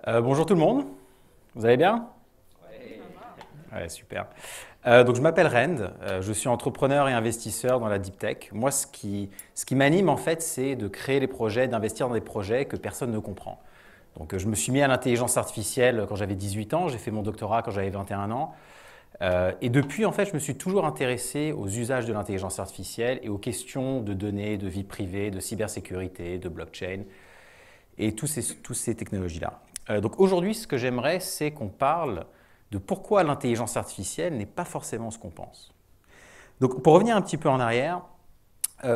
Bonjour tout le monde, vous allez bien? Ouais, super. Donc je m'appelle Rend, je suis entrepreneur et investisseur dans la deep tech. Moi, ce qui m'anime en fait, c'est de créer des projets, d'investir dans des projets que personne ne comprend. Donc je me suis mis à l'intelligence artificielle quand j'avais 18 ans, j'ai fait mon doctorat quand j'avais 21 ans. Et depuis, en fait, je me suis toujours intéressé aux usages de l'intelligence artificielle et aux questions de données, de vie privée, de cybersécurité, de blockchain et toutes ces technologies-là. Donc aujourd'hui, ce que j'aimerais, c'est qu'on parle de pourquoi l'intelligence artificielle n'est pas forcément ce qu'on pense. Donc pour revenir un petit peu en arrière,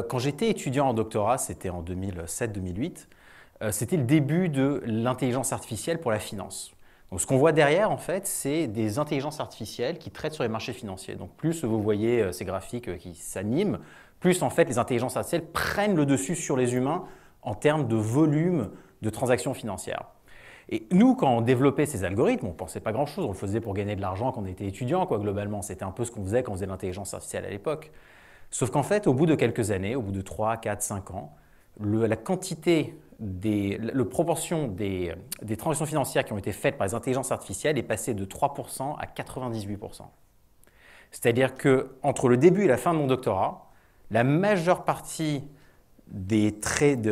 quand j'étais étudiant en doctorat, c'était en 2007-2008, c'était le début de l'intelligence artificielle pour la finance. Donc ce qu'on voit derrière, en fait, c'est des intelligences artificielles qui traitent sur les marchés financiers. Donc plus vous voyez ces graphiques qui s'animent, plus en fait les intelligences artificielles prennent le dessus sur les humains en termes de volume de transactions financières. Et nous, quand on développait ces algorithmes, on ne pensait pas grand-chose, on le faisait pour gagner de l'argent quand on était étudiant, quoi, globalement. C'était un peu ce qu'on faisait quand on faisait l'intelligence artificielle à l'époque. Sauf qu'en fait, au bout de quelques années, au bout de 3, 4, 5 ans, la quantité, la proportion des transactions financières qui ont été faites par les intelligences artificielles est passée de 3% à 98%. C'est-à-dire qu'entre le début et la fin de mon doctorat, la majeure partie des trades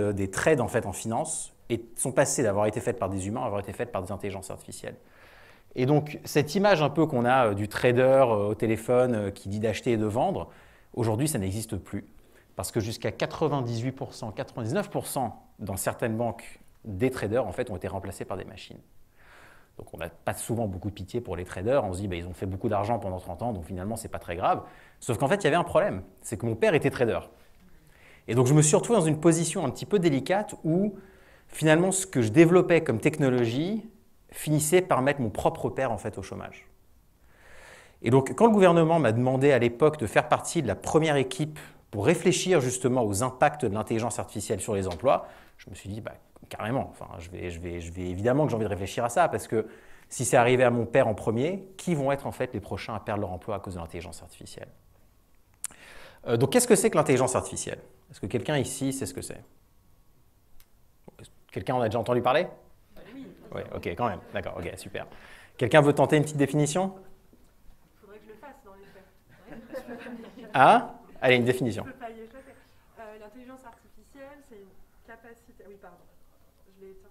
en fait en finance sont passées d'avoir été faites par des humains à avoir été faites par des intelligences artificielles. Et donc cette image un peu qu'on a du trader au téléphone qui dit d'acheter et de vendre, aujourd'hui ça n'existe plus. Parce que jusqu'à 98%, 99% dans certaines banques des traders en fait ont été remplacés par des machines. Donc on n'a pas souvent beaucoup de pitié pour les traders, on se dit bah, ils ont fait beaucoup d'argent pendant 30 ans donc finalement c'est pas très grave. Sauf qu'en fait il y avait un problème, c'est que mon père était trader. Et donc je me suis retrouvé dans une position un petit peu délicate où finalement ce que je développais comme technologie finissait par mettre mon propre père en fait au chômage. Et donc quand le gouvernement m'a demandé à l'époque de faire partie de la première équipe pour réfléchir justement aux impacts de l'intelligence artificielle sur les emplois, je me suis dit bah, carrément, enfin, je vais évidemment que j'ai envie de réfléchir à ça parce que si c'est arrivé à mon père en premier, qui vont être en fait les prochains à perdre leur emploi à cause de l'intelligence artificielle? Donc qu'est-ce que c'est que l'intelligence artificielle? Est-ce que quelqu'un ici sait ce que c'est? Quelqu'un en a déjà entendu parler? Oui, ok, quand même. D'accord, ok, super. Quelqu'un veut tenter une petite définition? Il faudrait que je le fasse dans les faits. Ah? Allez, une définition. Je peux pas y échapper. L'intelligence artificielle, c'est une capacité. Oui, pardon. Je l'ai éteint.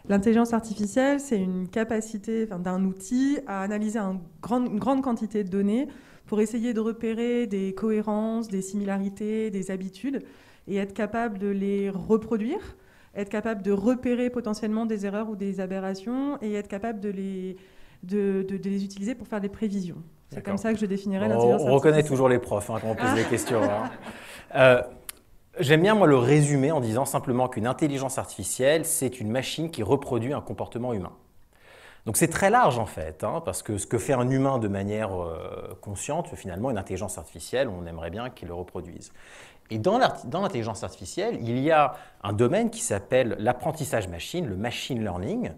L'intelligence artificielle, c'est une capacité d'un outil à analyser une grande quantité de données pour essayer de repérer des cohérences, des similarités, des habitudes et être capable de les reproduire, être capable de repérer potentiellement des erreurs ou des aberrations et être capable de les utiliser pour faire des prévisions. C'est comme ça que je définirais l'intelligence artificielle. On reconnaît toujours les profs quand on pose des questions. J'aime bien moi le résumer en disant simplement qu'une intelligence artificielle, c'est une machine qui reproduit un comportement humain. Donc c'est très large en fait, parce que ce que fait un humain de manière consciente, finalement une intelligence artificielle, on aimerait bien qu'il le reproduise. Et dans l'intelligence artificielle, il y a un domaine qui s'appelle l'apprentissage machine, le machine learning,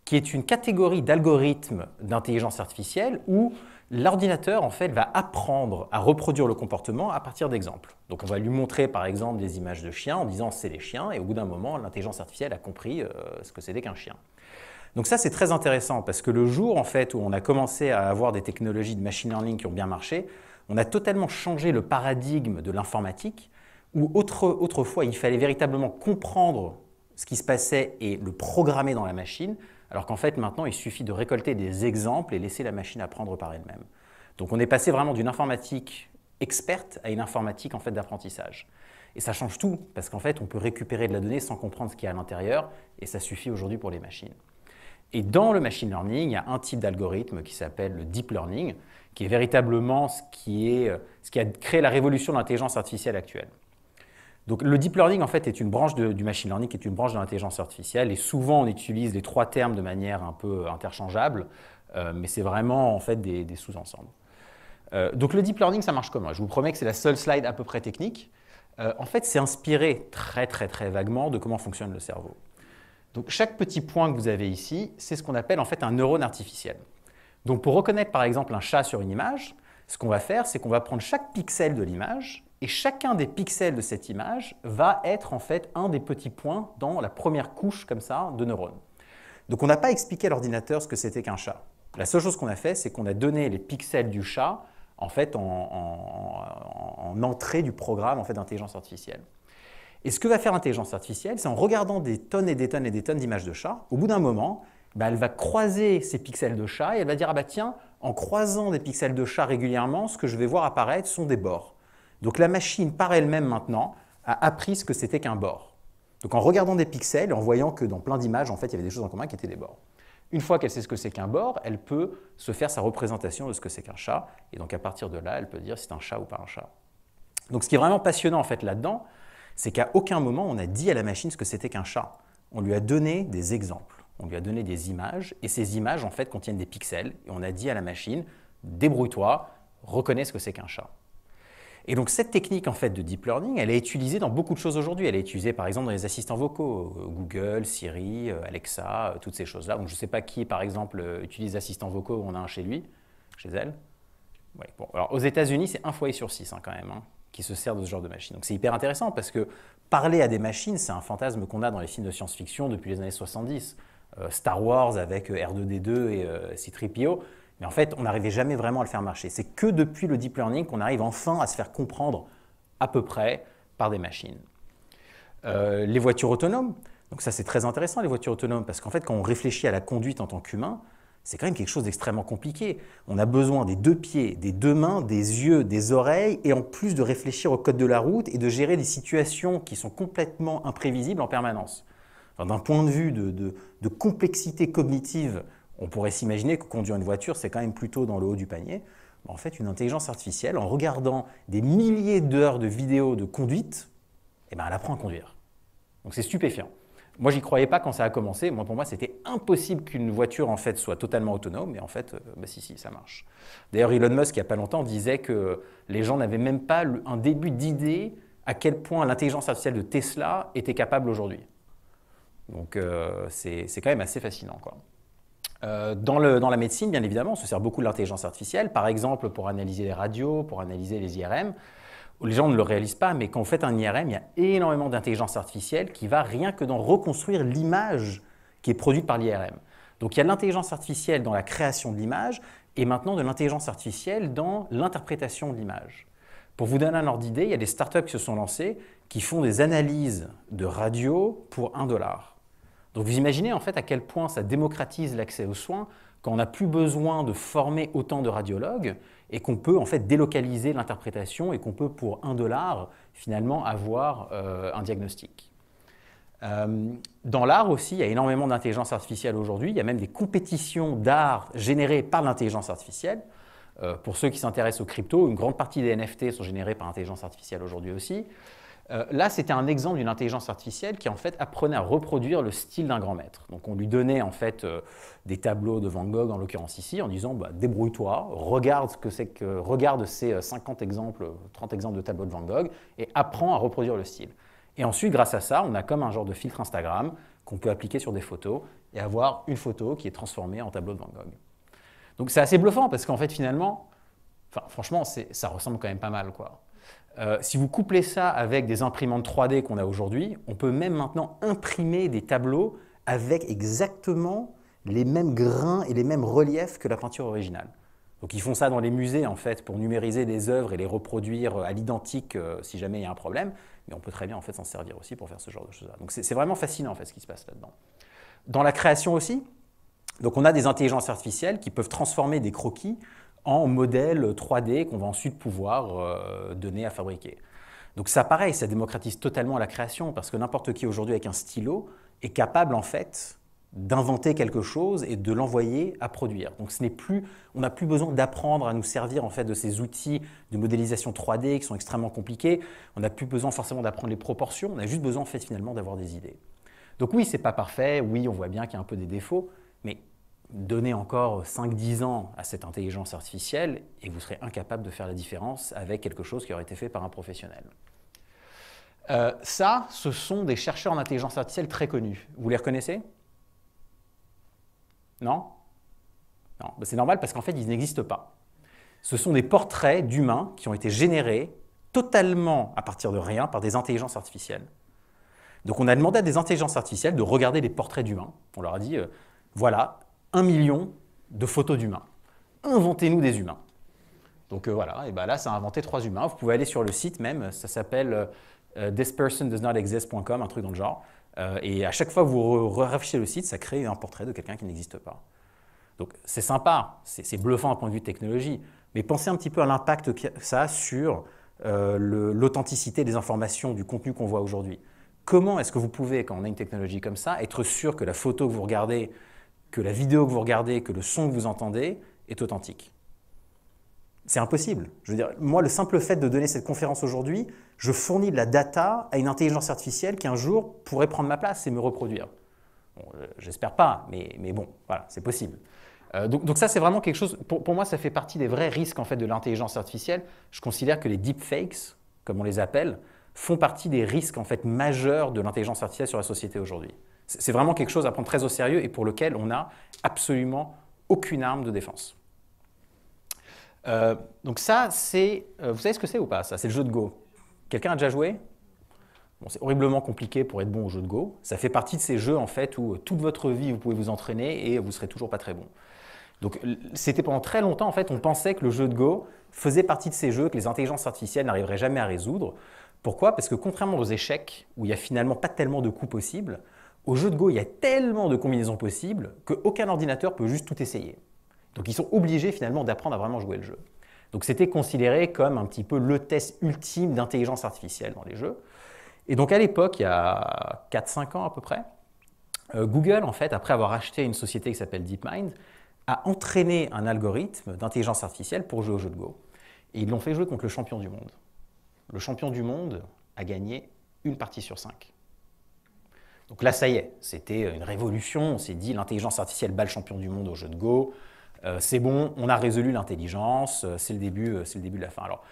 qui est une catégorie d'algorithmes d'intelligence artificielle où l'ordinateur en fait va apprendre à reproduire le comportement à partir d'exemples. Donc on va lui montrer par exemple des images de chiens en disant c'est les chiens et au bout d'un moment l'intelligence artificielle a compris ce que c'était qu'un chien. Donc ça c'est très intéressant parce que le jour en fait où on a commencé à avoir des technologies de machine learning qui ont bien marché, on a totalement changé le paradigme de l'informatique où autrefois il fallait véritablement comprendre ce qui se passait et le programmer dans la machine, alors qu'en fait maintenant il suffit de récolter des exemples et laisser la machine apprendre par elle-même. Donc on est passé vraiment d'une informatique experte à une informatique en fait d'apprentissage. Et ça change tout parce qu'en fait on peut récupérer de la donnée sans comprendre ce qu'il y a à l'intérieur et ça suffit aujourd'hui pour les machines. Et dans le machine learning, il y a un type d'algorithme qui s'appelle le deep learning, qui est véritablement ce qui a créé la révolution de l'intelligence artificielle actuelle. Donc le deep learning en fait est une branche du machine learning, qui est une branche de l'intelligence artificielle, et souvent on utilise les trois termes de manière un peu interchangeable, mais c'est vraiment en fait des sous-ensembles. Donc le deep learning, ça marche comment? Je vous promets que c'est la seule slide à peu près technique. En fait, c'est inspiré très vaguement de comment fonctionne le cerveau. Donc chaque petit point que vous avez ici, c'est ce qu'on appelle en fait un neurone artificiel. Donc pour reconnaître par exemple un chat sur une image, ce qu'on va faire, c'est qu'on va prendre chaque pixel de l'image et chacun des pixels de cette image va être en fait un des petits points dans la première couche comme ça de neurones. Donc on n'a pas expliqué à l'ordinateur ce que c'était qu'un chat. La seule chose qu'on a fait, c'est qu'on a donné les pixels du chat en fait en entrée du programme en fait, d'intelligence artificielle. Et ce que va faire l'intelligence artificielle, c'est en regardant des tonnes et des tonnes et des tonnes d'images de chats, au bout d'un moment, elle va croiser ces pixels de chat et elle va dire « Ah bah tiens, en croisant des pixels de chat régulièrement, ce que je vais voir apparaître sont des bords. » Donc la machine, par elle-même maintenant, a appris ce que c'était qu'un bord. Donc en regardant des pixels et en voyant que dans plein d'images, en fait, il y avait des choses en commun qui étaient des bords. Une fois qu'elle sait ce que c'est qu'un bord, elle peut se faire sa représentation de ce que c'est qu'un chat. Et donc à partir de là, elle peut dire si c'est un chat ou pas un chat. Donc ce qui est vraiment passionnant en fait là-dedans, c'est qu'à aucun moment on a dit à la machine ce que c'était qu'un chat. On lui a donné des exemples, on lui a donné des images, et ces images en fait contiennent des pixels. Et on a dit à la machine, débrouille-toi, reconnais ce que c'est qu'un chat. Et donc cette technique en fait de deep learning, elle est utilisée dans beaucoup de choses aujourd'hui. Elle est utilisée par exemple dans les assistants vocaux, Google, Siri, Alexa, toutes ces choses-là. Donc je ne sais pas qui par exemple utilise assistants vocaux, on a un chez lui, chez elle. Ouais, bon. Alors aux États-Unis, c'est 1 foyer sur 6 quand même, qui se sert de ce genre de machine. Donc c'est hyper intéressant parce que parler à des machines, c'est un fantasme qu'on a dans les films de science-fiction depuis les années 70. Star Wars avec R2-D2 et C-3PO. Mais en fait, on n'arrivait jamais vraiment à le faire marcher. C'est que depuis le deep learning qu'on arrive enfin à se faire comprendre à peu près par des machines. Les voitures autonomes, donc ça c'est très intéressant les voitures autonomes, parce qu'en fait quand on réfléchit à la conduite en tant qu'humain, c'est quand même quelque chose d'extrêmement compliqué. On a besoin des 2 pieds, des 2 mains, des yeux, des oreilles, et en plus de réfléchir au code de la route et de gérer des situations qui sont complètement imprévisibles en permanence. Enfin, d'un point de vue de complexité cognitive, on pourrait s'imaginer que conduire une voiture, c'est quand même plutôt dans le haut du panier. En fait, une intelligence artificielle, en regardant des milliers d'heures de vidéos de conduite, elle apprend à conduire. Donc c'est stupéfiant. Moi, j'y croyais pas quand ça a commencé. Pour moi, c'était impossible qu'une voiture en fait, soit totalement autonome. Mais en fait, si, ça marche. D'ailleurs, Elon Musk, il n'y a pas longtemps, disait que les gens n'avaient même pas un début d'idée à quel point l'intelligence artificielle de Tesla était capable aujourd'hui. Donc c'est quand même assez fascinant, quoi. Dans la médecine, bien évidemment, on se sert beaucoup de l'intelligence artificielle, par exemple pour analyser les radios, pour analyser les IRM. Les gens ne le réalisent pas, mais quand vous faites un IRM, il y a énormément d'intelligence artificielle qui va rien que dans reconstruire l'image qui est produite par l'IRM. Donc il y a de l'intelligence artificielle dans la création de l'image et maintenant de l'intelligence artificielle dans l'interprétation de l'image. Pour vous donner un ordre d'idée, il y a des startups qui se sont lancées qui font des analyses de radio pour $1. Donc vous imaginez en fait à quel point ça démocratise l'accès aux soins quand on n'a plus besoin de former autant de radiologues et qu'on peut en fait délocaliser l'interprétation et qu'on peut pour $1 finalement avoir un diagnostic. Dans l'art aussi, il y a énormément d'intelligence artificielle aujourd'hui. Il y a même des compétitions d'art générées par l'intelligence artificielle. Pour ceux qui s'intéressent aux cryptos, une grande partie des NFT sont générés par l'intelligence artificielle aujourd'hui aussi. Là, c'était un exemple d'une intelligence artificielle qui en fait apprenait à reproduire le style d'un grand maître. Donc on lui donnait en fait des tableaux de Van Gogh, en l'occurrence ici, en disant débrouille-toi, regarde ces 50 exemples, 30 exemples de tableaux de Van Gogh et apprends à reproduire le style. Et ensuite, grâce à ça, on a comme un genre de filtre Instagram qu'on peut appliquer sur des photos et avoir une photo qui est transformée en tableau de Van Gogh. Donc c'est assez bluffant parce qu'en fait finalement, franchement, ça ressemble quand même pas mal, quoi. Si vous couplez ça avec des imprimantes 3D qu'on a aujourd'hui, on peut même maintenant imprimer des tableaux avec exactement les mêmes grains et les mêmes reliefs que la peinture originale. Donc ils font ça dans les musées en fait pour numériser des œuvres et les reproduire à l'identique si jamais il y a un problème, mais on peut très bien en fait s'en servir aussi pour faire ce genre de choses-là. Donc c'est vraiment fascinant en fait ce qui se passe là-dedans. Dans la création aussi, donc on a des intelligences artificielles qui peuvent transformer des croquis en modèles 3D qu'on va ensuite pouvoir donner à fabriquer. Donc ça, pareil, ça démocratise totalement la création parce que n'importe qui aujourd'hui avec un stylo est capable en fait d'inventer quelque chose et de l'envoyer à produire. Donc on n'a plus besoin d'apprendre à nous servir en fait de ces outils de modélisation 3D qui sont extrêmement compliqués. On n'a plus besoin forcément d'apprendre les proportions. On a juste besoin en fait finalement d'avoir des idées. Donc oui, c'est pas parfait. Oui, on voit bien qu'il y a un peu des défauts, mais donnez encore 5-10 ans à cette intelligence artificielle et vous serez incapable de faire la différence avec quelque chose qui aurait été fait par un professionnel. Ça, ce sont des chercheurs en intelligence artificielle très connus. Vous les reconnaissez? Non? Non, c'est normal parce qu'en fait, ils n'existent pas. Ce sont des portraits d'humains qui ont été générés totalement à partir de rien par des intelligences artificielles. Donc on a demandé à des intelligences artificielles de regarder des portraits d'humains. On leur a dit voilà 1 million de photos d'humains. Inventez-nous des humains. Donc voilà, et ben là, ça a inventé 3 humains. Vous pouvez aller sur le site même, ça s'appelle thispersondoesnotexist.com, un truc dans le genre. Et à chaque fois que vous rafraîchissez le site, ça crée un portrait de quelqu'un qui n'existe pas. Donc c'est sympa, c'est bluffant d'un point de vue de technologie, mais pensez un petit peu à l'impact que ça a sur l'authenticité des informations, du contenu qu'on voit aujourd'hui. Comment est-ce que vous pouvez, quand on a une technologie comme ça, être sûr que la photo que vous regardez, que la vidéo que vous regardez, que le son que vous entendez est authentique? C'est impossible. Je veux dire, moi, le simple fait de donner cette conférence aujourd'hui, je fournis de la data à une intelligence artificielle qui un jour pourrait prendre ma place et me reproduire. Bon, j'espère pas, mais bon, voilà, c'est possible. Donc ça, c'est vraiment quelque chose, pour moi, ça fait partie des vrais risques en fait, de l'intelligence artificielle. Je considère que les deepfakes, comme on les appelle, font partie des risques en fait, majeurs de l'intelligence artificielle sur la société aujourd'hui. C'est vraiment quelque chose à prendre très au sérieux et pour lequel on n'a absolument aucune arme de défense. Donc ça, c'est... vous savez ce que c'est ou pas, ça? C'est le jeu de Go. Quelqu'un a déjà joué? Bon, c'est horriblement compliqué pour être bon au jeu de Go. Ça fait partie de ces jeux en fait, où toute votre vie, vous pouvez vous entraîner et vous ne serez toujours pas très bon. Donc c'était pendant très longtemps, en fait, on pensait que le jeu de Go faisait partie de ces jeux que les intelligences artificielles n'arriveraient jamais à résoudre. Pourquoi? Parce que contrairement aux échecs, où il n'y a finalement pas tellement de coups possibles, au jeu de Go, il y a tellement de combinaisons possibles qu'aucun ordinateur peut juste tout essayer. Donc ils sont obligés finalement d'apprendre à vraiment jouer le jeu. Donc c'était considéré comme un petit peu le test ultime d'intelligence artificielle dans les jeux. Et donc à l'époque, il y a 4-5 ans à peu près, Google, en fait, après avoir acheté une société qui s'appelle DeepMind, a entraîné un algorithme d'intelligence artificielle pour jouer au jeu de Go. Et ils l'ont fait jouer contre le champion du monde. Le champion du monde a gagné 1 partie sur 5. Donc là, ça y est, c'était une révolution. On s'est dit, l'intelligence artificielle bat le champion du monde au jeu de Go. C'est bon, on a résolu l'intelligence, c'est le début de la fin. Alors,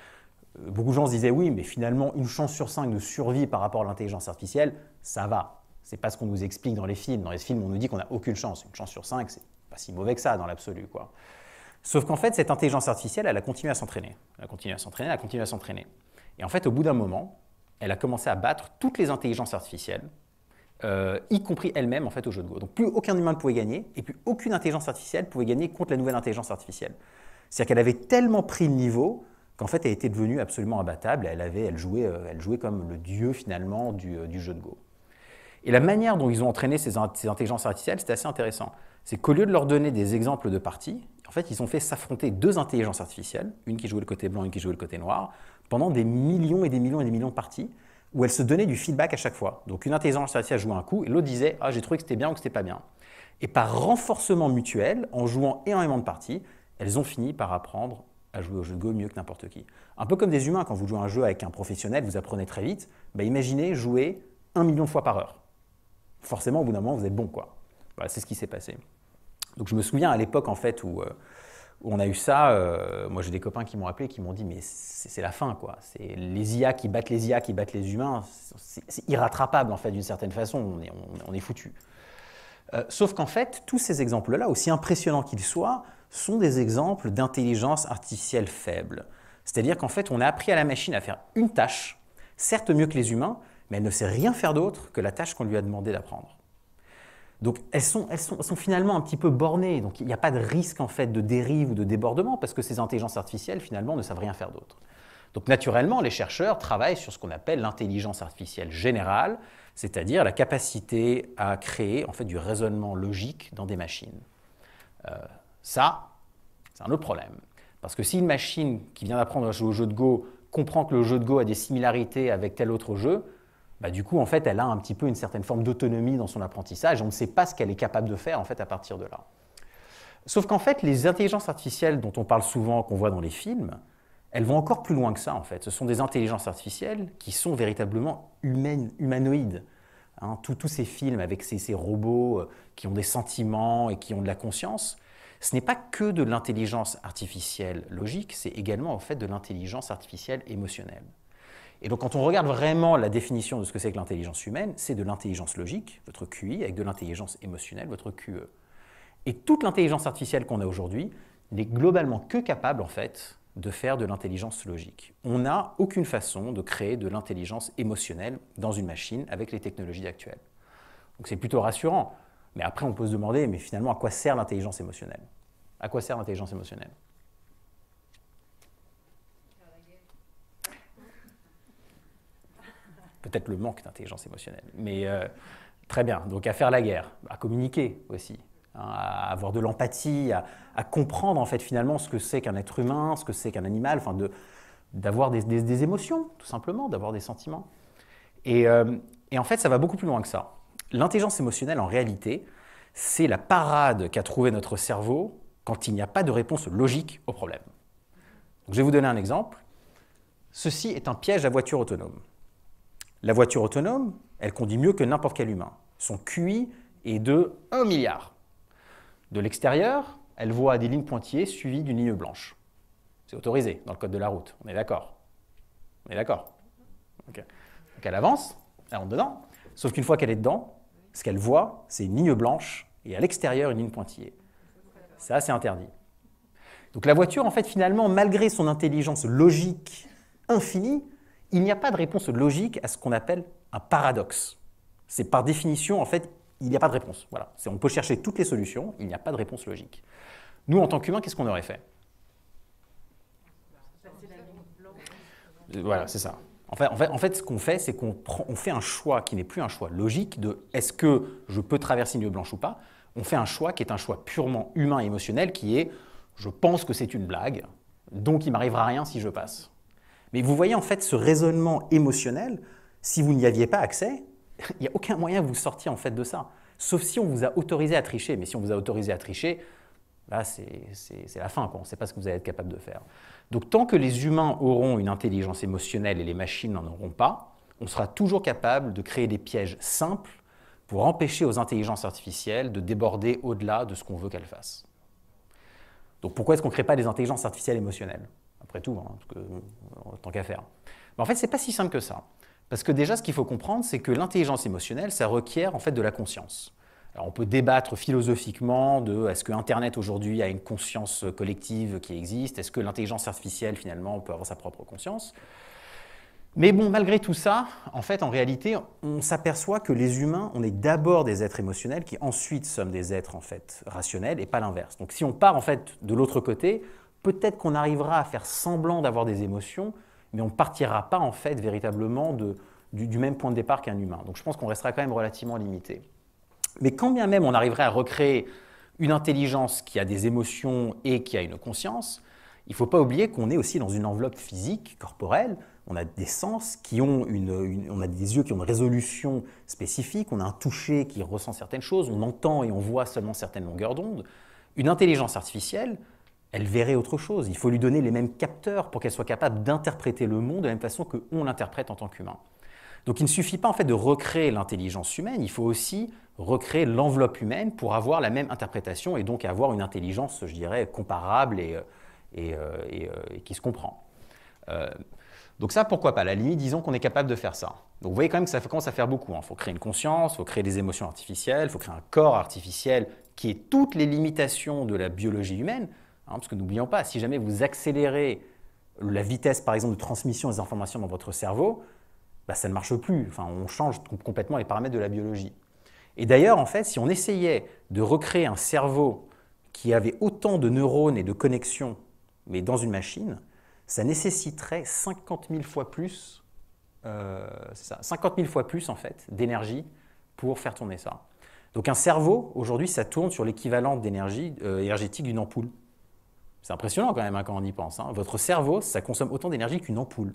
beaucoup de gens se disaient, oui, mais finalement, 1 chance sur 5 de survie par rapport à l'intelligence artificielle, ça va. Ce n'est pas ce qu'on nous explique dans les films. Dans les films, on nous dit qu'on n'a aucune chance. 1 chance sur 5, c'est pas si mauvais que ça dans l'absolu, quoi. Sauf qu'en fait, cette intelligence artificielle, elle a continué à s'entraîner. Elle a continué à s'entraîner, elle a continué à s'entraîner. Et en fait, au bout d'un moment, elle a commencé à battre toutes les intelligences artificielles, y compris elle-même en fait, au jeu de Go. Donc plus aucun humain ne pouvait gagner, et plus aucune intelligence artificielle pouvait gagner contre la nouvelle intelligence artificielle. C'est-à-dire qu'elle avait tellement pris le niveau qu'en fait, elle était devenue absolument imbattable, et elle jouait comme le dieu finalement du jeu de Go. Et la manière dont ils ont entraîné ces intelligences artificielles, c'était assez intéressant. C'est qu'au lieu de leur donner des exemples de parties, en fait, ils ont fait s'affronter 2 intelligences artificielles, une qui jouait le côté blanc, une qui jouait le côté noir, pendant des millions et des millions et des millions de parties, où elles se donnaient du feedback à chaque fois. Donc une intelligence artificielle jouait un coup, et l'autre disait « Ah, j'ai trouvé que c'était bien ou que c'était pas bien ». Et par renforcement mutuel, en jouant énormément de parties, elles ont fini par apprendre à jouer au jeu de Go mieux que n'importe qui. Un peu comme des humains, quand vous jouez à un jeu avec un professionnel, vous apprenez très vite, imaginez jouer 1 million de fois par heure. Forcément, au bout d'un moment, vous êtes bon, quoi. Voilà, c'est ce qui s'est passé. Donc je me souviens à l'époque, en fait, où on a eu ça, moi j'ai des copains qui m'ont appelé, qui m'ont dit mais c'est la fin, quoi. C'est les IA qui battent les IA, qui battent les humains, c'est irrattrapable, en fait, d'une certaine façon, on est foutu. Sauf qu'en fait, tous ces exemples-là, aussi impressionnants qu'ils soient, sont des exemples d'intelligence artificielle faible. C'est-à-dire qu'en fait, on a appris à la machine à faire une tâche, certes mieux que les humains, mais elle ne sait rien faire d'autre que la tâche qu'on lui a demandé d'apprendre. Donc elles sont finalement un petit peu bornées, donc il n'y a pas de risque en fait de dérive ou de débordement parce que ces intelligences artificielles finalement ne savent rien faire d'autre. Donc naturellement, les chercheurs travaillent sur ce qu'on appelle l'intelligence artificielle générale, c'est-à-dire la capacité à créer en fait du raisonnement logique dans des machines. Ça, c'est un autre problème. Parce que si une machine qui vient d'apprendre à jouer au jeu de Go comprend que le jeu de Go a des similarités avec tel autre jeu, du coup, en fait, elle a un petit peu une certaine forme d'autonomie dans son apprentissage. On ne sait pas ce qu'elle est capable de faire en fait, à partir de là. Sauf qu'en fait, les intelligences artificielles dont on parle souvent, qu'on voit dans les films, elles vont encore plus loin que ça, en fait. Ce sont des intelligences artificielles qui sont véritablement humanoïdes. Hein, tous ces films avec ces robots qui ont des sentiments et qui ont de la conscience, ce n'est pas que de l'intelligence artificielle logique, c'est également en fait, de l'intelligence artificielle émotionnelle. Et donc quand on regarde vraiment la définition de ce que c'est que l'intelligence humaine, c'est de l'intelligence logique, votre QI, avec de l'intelligence émotionnelle, votre QE. Et toute l'intelligence artificielle qu'on a aujourd'hui n'est globalement que capable en fait de faire de l'intelligence logique. On n'a aucune façon de créer de l'intelligence émotionnelle dans une machine avec les technologies actuelles. Donc c'est plutôt rassurant. Mais après, on peut se demander, mais finalement, à quoi sert l'intelligence émotionnelle? À quoi sert l'intelligence émotionnelle? Peut-être le manque d'intelligence émotionnelle. Mais très bien, donc à faire la guerre, à communiquer aussi, hein, à avoir de l'empathie, à comprendre en fait finalement ce que c'est qu'un être humain, ce que c'est qu'un animal, enfin d'avoir des émotions, tout simplement, d'avoir des sentiments. Et en fait, ça va beaucoup plus loin que ça. L'intelligence émotionnelle, en réalité, c'est la parade qu'a trouvé notre cerveau quand il n'y a pas de réponse logique au problème. Donc, je vais vous donner un exemple. Ceci est un piège à voiture autonome. La voiture autonome, elle conduit mieux que n'importe quel humain. Son QI est de 1 milliard. De l'extérieur, elle voit des lignes pointillées suivies d'une ligne blanche. C'est autorisé dans le code de la route, on est d'accord? On est d'accord? Okay. Donc elle avance, elle rentre dedans, sauf qu'une fois qu'elle est dedans, ce qu'elle voit, c'est une ligne blanche et à l'extérieur, une ligne pointillée. Ça, c'est interdit. Donc la voiture, en fait, finalement, malgré son intelligence logique infinie, il n'y a pas de réponse logique à ce qu'on appelle un paradoxe. C'est par définition, en fait, il n'y a pas de réponse. Voilà. On peut chercher toutes les solutions, il n'y a pas de réponse logique. Nous, en tant qu'humains, qu'est-ce qu'on aurait fait? Voilà, c'est ça. En fait, ce qu'on fait, c'est qu'on fait un choix qui n'est plus un choix logique de est-ce que je peux traverser une ligne blanche ou pas. On fait un choix qui est un choix purement humain et émotionnel qui est je pense que c'est une blague, donc il ne m'arrivera rien si je passe. Mais vous voyez en fait ce raisonnement émotionnel, si vous n'y aviez pas accès, il n'y a aucun moyen de vous sortir en fait de ça. Sauf si on vous a autorisé à tricher. Mais si on vous a autorisé à tricher, là c'est la fin, quoi. On ne sait pas ce que vous allez être capable de faire. Donc tant que les humains auront une intelligence émotionnelle et les machines n'en auront pas, on sera toujours capable de créer des pièges simples pour empêcher aux intelligences artificielles de déborder au-delà de ce qu'on veut qu'elles fassent. Donc pourquoi est-ce qu'on ne crée pas des intelligences artificielles émotionnelles? Après tout, hein, parce que, tant qu'à faire. Mais en fait, ce n'est pas si simple que ça. Parce que déjà, ce qu'il faut comprendre, c'est que l'intelligence émotionnelle, ça requiert en fait de la conscience. Alors, on peut débattre philosophiquement de est-ce que Internet aujourd'hui a une conscience collective qui existe? Est-ce que l'intelligence artificielle, finalement, peut avoir sa propre conscience? Mais bon, malgré tout ça, en fait, en réalité, on s'aperçoit que les humains, on est d'abord des êtres émotionnels qui ensuite sommes des êtres en fait rationnels et pas l'inverse. Donc si on part en fait de l'autre côté, peut-être qu'on arrivera à faire semblant d'avoir des émotions, mais on ne partira pas en fait véritablement du même point de départ qu'un humain. Donc je pense qu'on restera quand même relativement limité. Mais quand bien même on arriverait à recréer une intelligence qui a des émotions et qui a une conscience, il ne faut pas oublier qu'on est aussi dans une enveloppe physique, corporelle. On a des sens qui ont on a des yeux qui ont une résolution spécifique, on a un toucher qui ressent certaines choses, on entend et on voit seulement certaines longueurs d'onde. Une intelligence artificielle, elle verrait autre chose. Il faut lui donner les mêmes capteurs pour qu'elle soit capable d'interpréter le monde de la même façon qu'on l'interprète en tant qu'humain. Donc il ne suffit pas en fait de recréer l'intelligence humaine, il faut aussi recréer l'enveloppe humaine pour avoir la même interprétation et donc avoir une intelligence, je dirais, comparable et qui se comprend. Donc ça, pourquoi pas? À la limite, disons qu'on est capable de faire ça. Donc vous voyez quand même que ça commence à faire beaucoup. Il faut créer une conscience, il faut créer des émotions artificielles, il faut créer un corps artificiel qui ait toutes les limitations de la biologie humaine. Parce que n'oublions pas, si jamais vous accélérez la vitesse, par exemple, de transmission des informations dans votre cerveau, ça ne marche plus. Enfin, on change complètement les paramètres de la biologie. Et d'ailleurs, en fait, si on essayait de recréer un cerveau qui avait autant de neurones et de connexions, mais dans une machine, ça nécessiterait 50 000 fois plus, 50 000 fois plus en fait, d'énergie pour faire tourner ça. Donc un cerveau, aujourd'hui, ça tourne sur l'équivalent d'énergie énergétique d'une ampoule. C'est impressionnant quand même hein, quand on y pense. Hein. Votre cerveau, ça consomme autant d'énergie qu'une ampoule.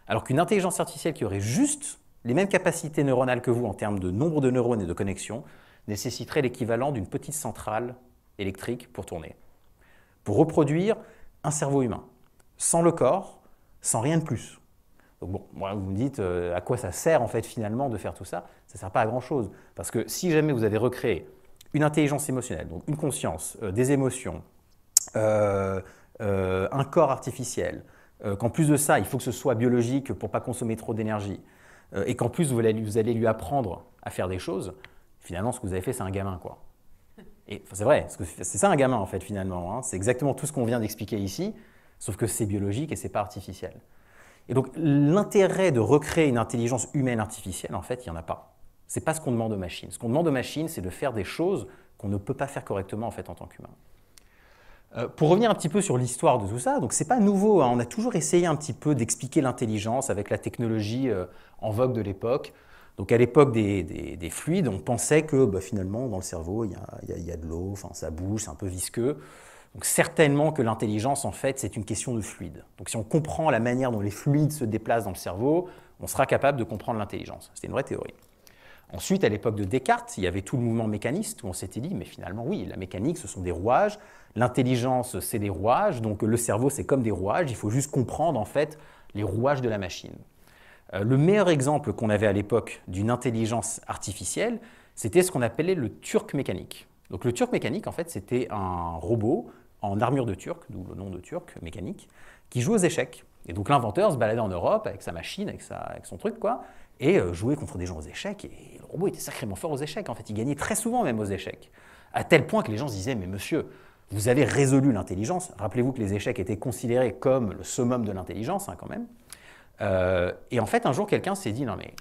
Alors qu'une intelligence artificielle qui aurait juste les mêmes capacités neuronales que vous en termes de nombre de neurones et de connexions nécessiterait l'équivalent d'une petite centrale électrique pour tourner. Pour reproduire un cerveau humain. Sans le corps, sans rien de plus. Donc bon, moi, vous me dites à quoi ça sert en fait finalement de faire tout ça? Ça ne sert pas à grand chose. Parce que si jamais vous avez recréé une intelligence émotionnelle, donc une conscience, des émotions, un corps artificiel, qu'en plus de ça, il faut que ce soit biologique pour ne pas consommer trop d'énergie, et qu'en plus vous allez lui apprendre à faire des choses, finalement ce que vous avez fait c'est un gamin quoi. Et c'est vrai, c'est ça un gamin en fait finalement, hein. C'est exactement tout ce qu'on vient d'expliquer ici, sauf que c'est biologique et c'est pas artificiel. Et donc l'intérêt de recréer une intelligence humaine artificielle, en fait, il n'y en a pas. Ce n'est pas ce qu'on demande aux machines. Ce qu'on demande aux machines, c'est de faire des choses qu'on ne peut pas faire correctement en fait en tant qu'humain. Pour revenir un petit peu sur l'histoire de tout ça, donc c'est pas nouveau, hein, on a toujours essayé un petit peu d'expliquer l'intelligence avec la technologie en vogue de l'époque. Donc à l'époque des fluides, on pensait que finalement dans le cerveau il y a de l'eau, enfin, ça bouge, c'est un peu visqueux. Donc certainement que l'intelligence en fait c'est une question de fluide. Donc si on comprend la manière dont les fluides se déplacent dans le cerveau, on sera capable de comprendre l'intelligence. C'était une vraie théorie. Ensuite, à l'époque de Descartes, il y avait tout le mouvement mécaniste où on s'était dit, mais finalement, oui, la mécanique, ce sont des rouages, l'intelligence, c'est des rouages, donc le cerveau, c'est comme des rouages, il faut juste comprendre, en fait, les rouages de la machine. Le meilleur exemple qu'on avait à l'époque d'une intelligence artificielle, c'était ce qu'on appelait le turc mécanique. Donc le turc mécanique, en fait, c'était un robot en armure de turc, d'où le nom de turc mécanique, qui jouait aux échecs. Et donc l'inventeur se baladait en Europe avec sa machine, avec son truc, quoi, et jouait contre des gens aux échecs, et le robot était sacrément fort aux échecs, en fait, il gagnait très souvent même aux échecs, à tel point que les gens se disaient, mais monsieur, vous avez résolu l'intelligence, rappelez-vous que les échecs étaient considérés comme le summum de l'intelligence, hein, quand même, et en fait, un jour, quelqu'un s'est dit, non mais,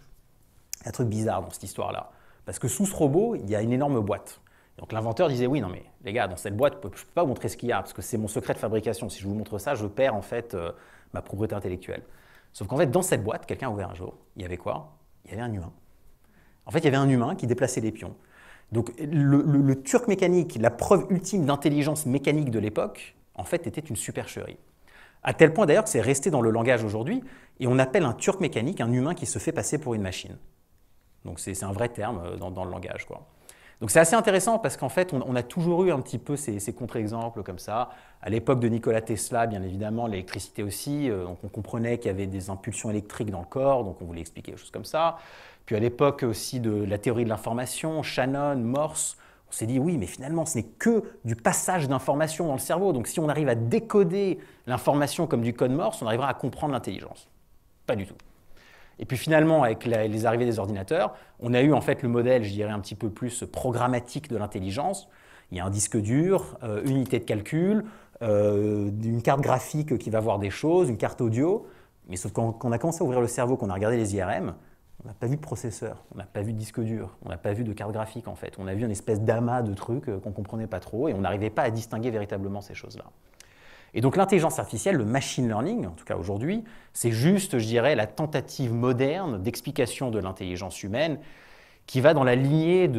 il y a un truc bizarre dans cette histoire-là, parce que sous ce robot, il y a une énorme boîte. Donc l'inventeur disait, oui, non mais, les gars, dans cette boîte, je ne peux pas vous montrer ce qu'il y a, parce que c'est mon secret de fabrication, si je vous montre ça, je perds en fait ma propriété intellectuelle. Sauf qu'en fait, dans cette boîte, quelqu'un a ouvert un jour, il y avait quoi? Il y avait un humain. En fait, il y avait un humain qui déplaçait les pions. Donc le turc mécanique, la preuve ultime d'intelligence mécanique de l'époque, en fait, était une supercherie. À tel point d'ailleurs que c'est resté dans le langage aujourd'hui, et on appelle un turc mécanique un humain qui se fait passer pour une machine. Donc c'est un vrai terme dans le langage, quoi. Donc c'est assez intéressant parce qu'en fait, on a toujours eu un petit peu ces contre-exemples comme ça. À l'époque de Nikola Tesla, bien évidemment, l'électricité aussi, donc on comprenait qu'il y avait des impulsions électriques dans le corps, donc on voulait expliquer des choses comme ça. Puis à l'époque aussi de la théorie de l'information, Shannon, Morse, on s'est dit oui, mais finalement, ce n'est que du passage d'informations dans le cerveau. Donc si on arrive à décoder l'information comme du code Morse, on arrivera à comprendre l'intelligence. Pas du tout. Et puis finalement, avec les arrivées des ordinateurs, on a eu en fait le modèle, je dirais, un petit peu plus programmatique de l'intelligence. Il y a un disque dur, une unité de calcul, une carte graphique qui va voir des choses, une carte audio. Mais sauf quand on a commencé à ouvrir le cerveau, qu'on a regardé les IRM, on n'a pas vu de processeur, on n'a pas vu de disque dur, on n'a pas vu de carte graphique en fait. On a vu une espèce d'amas de trucs qu'on ne comprenait pas trop et on n'arrivait pas à distinguer véritablement ces choses-là. Et donc l'intelligence artificielle, le machine learning, en tout cas aujourd'hui, c'est juste, je dirais, la tentative moderne d'explication de l'intelligence humaine qui va dans la lignée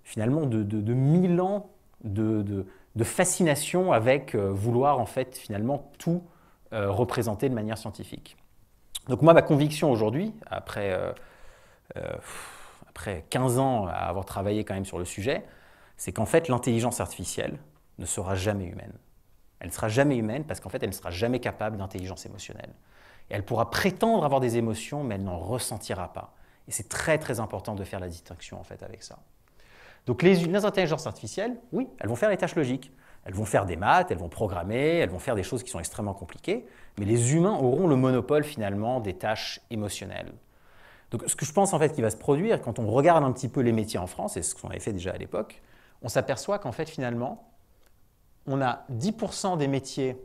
finalement de 1000 ans de fascination avec vouloir en fait finalement tout représenter de manière scientifique. Donc moi, ma conviction aujourd'hui, après 15 ans à avoir travaillé quand même sur le sujet, c'est qu'en fait l'intelligence artificielle ne sera jamais humaine. Elle ne sera jamais humaine parce qu'en fait, elle ne sera jamais capable d'intelligence émotionnelle. Et elle pourra prétendre avoir des émotions, mais elle n'en ressentira pas. Et c'est très, très important de faire la distinction en fait avec ça. Donc les intelligences artificielles, oui, elles vont faire les tâches logiques. Elles vont faire des maths, elles vont programmer, elles vont faire des choses qui sont extrêmement compliquées, mais les humains auront le monopole finalement des tâches émotionnelles. Donc ce que je pense en fait qui va se produire, quand on regarde un petit peu les métiers en France, et ce qu'on avait fait déjà à l'époque, on s'aperçoit qu'en fait finalement, on a 10% des métiers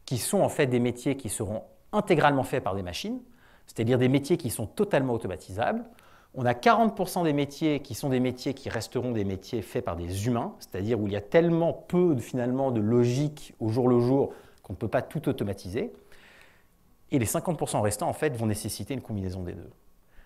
qui sont en fait des métiers qui seront intégralement faits par des machines, c'est-à-dire des métiers qui sont totalement automatisables. On a 40% des métiers qui sont des métiers qui resteront des métiers faits par des humains, c'est-à-dire où il y a tellement peu finalement de logique au jour le jour qu'on ne peut pas tout automatiser. Et les 50% restants en fait vont nécessiter une combinaison des deux.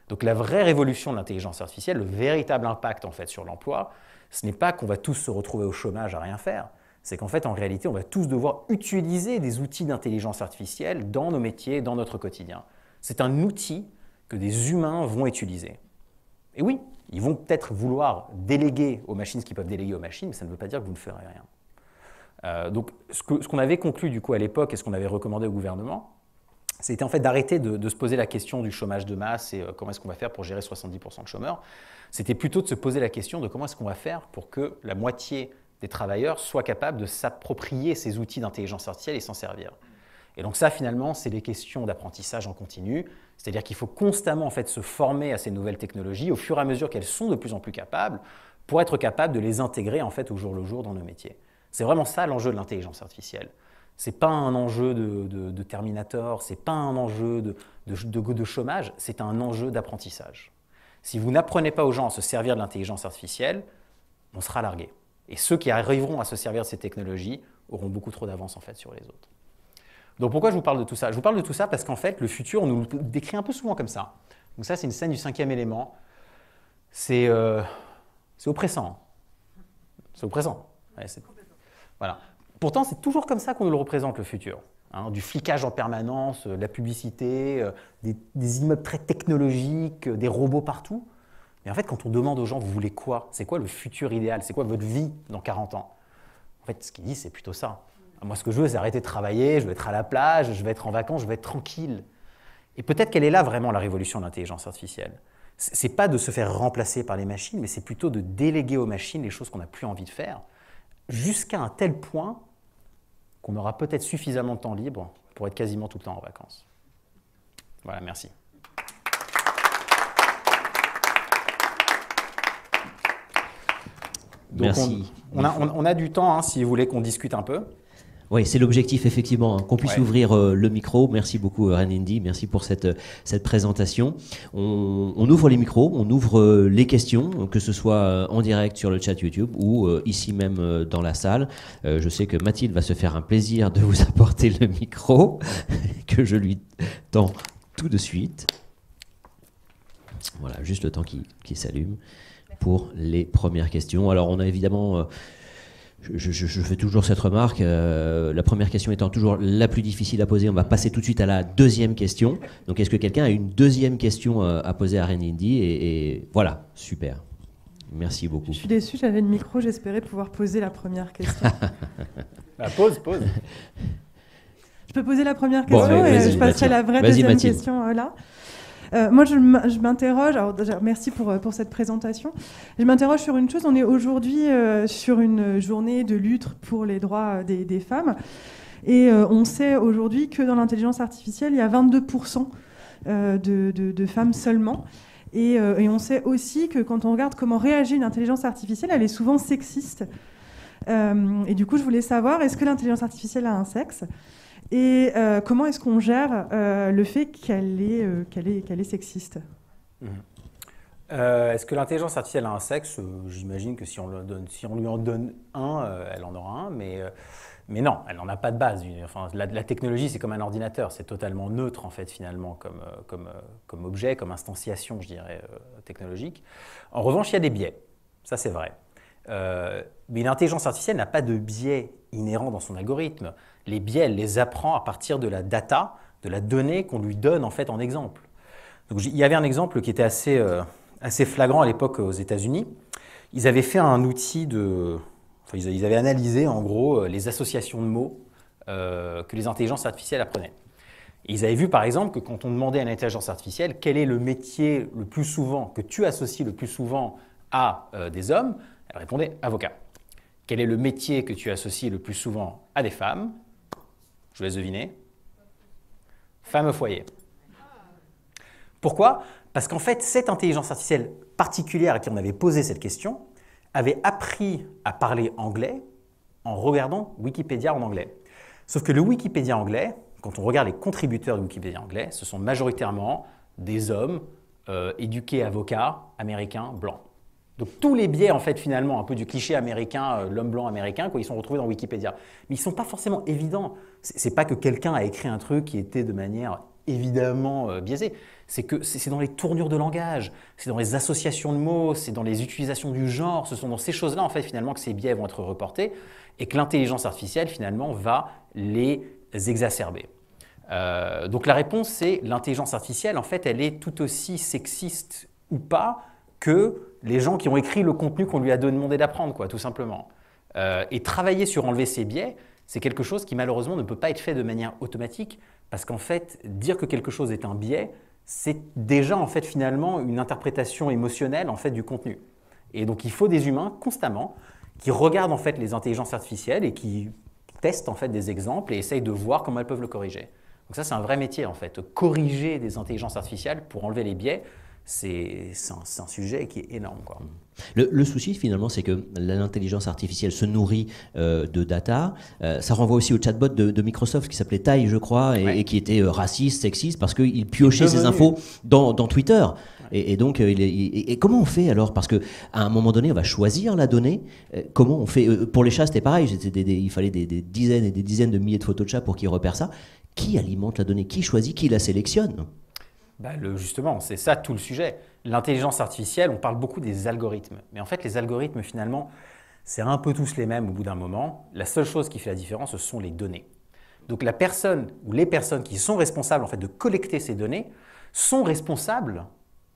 Donc la vraie révolution de l'intelligence artificielle, le véritable impact en fait sur l'emploi, ce n'est pas qu'on va tous se retrouver au chômage à rien faire. C'est qu'en fait, en réalité, on va tous devoir utiliser des outils d'intelligence artificielle dans nos métiers, dans notre quotidien. C'est un outil que des humains vont utiliser. Et oui, ils vont peut-être vouloir déléguer aux machines ce qu'ils peuvent déléguer aux machines, mais ça ne veut pas dire que vous ne ferez rien. Donc, ce qu'on avait conclu du coup à l'époque et ce qu'on avait recommandé au gouvernement, c'était en fait d'arrêter de se poser la question du chômage de masse et comment est-ce qu'on va faire pour gérer 70% de chômeurs. C'était plutôt de se poser la question de comment est-ce qu'on va faire pour que la moitié des travailleurs soient capables de s'approprier ces outils d'intelligence artificielle et s'en servir. Et donc ça, finalement, c'est des questions d'apprentissage en continu, c'est-à-dire qu'il faut constamment en fait, se former à ces nouvelles technologies au fur et à mesure qu'elles sont de plus en plus capables pour être capable de les intégrer en fait, au jour le jour dans nos métiers. C'est vraiment ça l'enjeu de l'intelligence artificielle. Ce n'est pas un enjeu de Terminator, ce n'est pas un enjeu de chômage, c'est un enjeu d'apprentissage. Si vous n'apprenez pas aux gens à se servir de l'intelligence artificielle, on sera largué. Et ceux qui arriveront à se servir de ces technologies auront beaucoup trop d'avance en fait sur les autres. Donc pourquoi je vous parle de tout ça? Je vous parle de tout ça parce qu'en fait, le futur, on nous le décrit un peu souvent comme ça. Donc ça, c'est une scène du 5e élément. C'est oppressant. C'est oppressant. Ouais, voilà. Pourtant, c'est toujours comme ça qu'on nous le représente, le futur. Hein, du flicage en permanence, de la publicité, des immeubles très technologiques, des robots partout. Mais en fait, quand on demande aux gens, vous voulez quoi? C'est quoi le futur idéal? C'est quoi votre vie dans 40 ans? En fait, ce qu'ils disent, c'est plutôt ça. Moi, ce que je veux, c'est arrêter de travailler, je veux être à la plage, je veux être en vacances, je veux être tranquille. Et peut-être qu'elle est là vraiment, la révolution de l'intelligence artificielle. Ce n'est pas de se faire remplacer par les machines, mais c'est plutôt de déléguer aux machines les choses qu'on n'a plus envie de faire, jusqu'à un tel point qu'on aura peut-être suffisamment de temps libre pour être quasiment tout le temps en vacances. Voilà, merci. Donc merci. On a du temps, hein, si vous voulez qu'on discute un peu. Oui, c'est l'objectif, effectivement, hein, qu'on puisse ouvrir le micro. Merci beaucoup, Renindi. Merci pour cette présentation. On ouvre les micros, on ouvre les questions, que ce soit en direct sur le chat YouTube ou ici même dans la salle. Je sais que Mathilde va se faire un plaisir de vous apporter le micro, que je lui tends tout de suite. Voilà, juste le temps qu'il s'allume pour les premières questions. Alors, on a évidemment... Je fais toujours cette remarque, la première question étant toujours la plus difficile à poser. On va passer tout de suite à la deuxième question. Donc, est-ce que quelqu'un a une deuxième question à poser à Renindi? Et voilà, super. Merci beaucoup. Je suis déçu, j'avais le micro, j'espérais pouvoir poser la première question. Pose. Je peux poser la première question et je passerai la vraie deuxième question là. Moi, je m'interroge, alors déjà, merci pour cette présentation. Je m'interroge sur une chose, on est aujourd'hui sur une journée de lutte pour les droits des femmes. Et on sait aujourd'hui que dans l'intelligence artificielle, il y a 22% de femmes seulement. Et on sait aussi que quand on regarde comment réagit une intelligence artificielle, elle est souvent sexiste. Et du coup, je voulais savoir, est-ce que l'intelligence artificielle a un sexe ? Et comment est-ce qu'on gère le fait qu'elle est sexiste? Est-ce que l'intelligence artificielle a un sexe? J'imagine que si on lui en donne un, elle en aura un, mais non, elle n'en a pas de base. Enfin, la technologie, c'est comme un ordinateur, c'est totalement neutre en fait finalement comme objet, comme instanciation, je dirais, technologique. En revanche, il y a des biais, ça c'est vrai. Mais l'intelligence artificielle n'a pas de biais inhérent dans son algorithme. Les biais, elle les apprend à partir de la data, de la donnée qu'on lui donne en fait en exemple. Donc, il y avait un exemple qui était assez flagrant à l'époque aux États-Unis. Ils avaient fait un outil ils avaient analysé en gros les associations de mots que les intelligences artificielles apprenaient. Et ils avaient vu par exemple que quand on demandait à une intelligence artificielle quel est le métier le plus souvent, que tu associes le plus souvent à des hommes, elle répondait avocat. Quel est le métier que tu associes le plus souvent à des femmes? Je vous laisse deviner. Femme au foyer. Pourquoi? Parce qu'en fait, cette intelligence artificielle particulière à qui on avait posé cette question avait appris à parler anglais en regardant Wikipédia en anglais. Sauf que le Wikipédia anglais, quand on regarde les contributeurs de Wikipédia anglais, ce sont majoritairement des hommes éduqués avocats, américains, blancs. Donc tous les biais, en fait, finalement, un peu du cliché américain, l'homme blanc américain, ils sont retrouvés dans Wikipédia. Mais ils ne sont pas forcément évidents. Ce n'est pas que quelqu'un a écrit un truc qui était de manière évidemment biaisée. C'est que c'est dans les tournures de langage, c'est dans les associations de mots, c'est dans les utilisations du genre. Ce sont dans ces choses-là, en fait, finalement, que ces biais vont être reportés et que l'intelligence artificielle, finalement, va les exacerber. Donc la réponse, c'est l'intelligence artificielle, en fait, elle est tout aussi sexiste ou pas que les gens qui ont écrit le contenu qu'on lui a demandé d'apprendre, quoi, tout simplement. Et travailler sur enlever ces biais, c'est quelque chose qui malheureusement ne peut pas être fait de manière automatique, parce qu'en fait, dire que quelque chose est un biais, c'est déjà en fait finalement une interprétation émotionnelle en fait du contenu. Et donc il faut des humains constamment qui regardent en fait les intelligences artificielles et qui testent en fait des exemples et essayent de voir comment elles peuvent le corriger. Donc ça, c'est un vrai métier en fait, corriger des intelligences artificielles pour enlever les biais. C'est un sujet qui est énorme, quoi. Le souci, finalement, c'est que l'intelligence artificielle se nourrit de data. Ça renvoie aussi au chatbot de Microsoft qui s'appelait Tai, je crois, et qui était raciste, sexiste, parce qu'il piochait ses infos dans Twitter. Et donc, et comment on fait alors? Parce qu'à un moment donné, on va choisir la donnée. Comment on fait? Pour les chats, c'était pareil. Il fallait des dizaines et des dizaines de milliers de photos de chats pour qu'ils repèrent ça. Qui alimente la donnée? Qui choisit? Qui la sélectionne? Bah, justement, c'est ça tout le sujet. L'intelligence artificielle, on parle beaucoup des algorithmes. Mais en fait, les algorithmes, finalement, c'est un peu tous les mêmes au bout d'un moment. La seule chose qui fait la différence, ce sont les données. Donc la personne ou les personnes qui sont responsables en fait, de collecter ces données sont responsables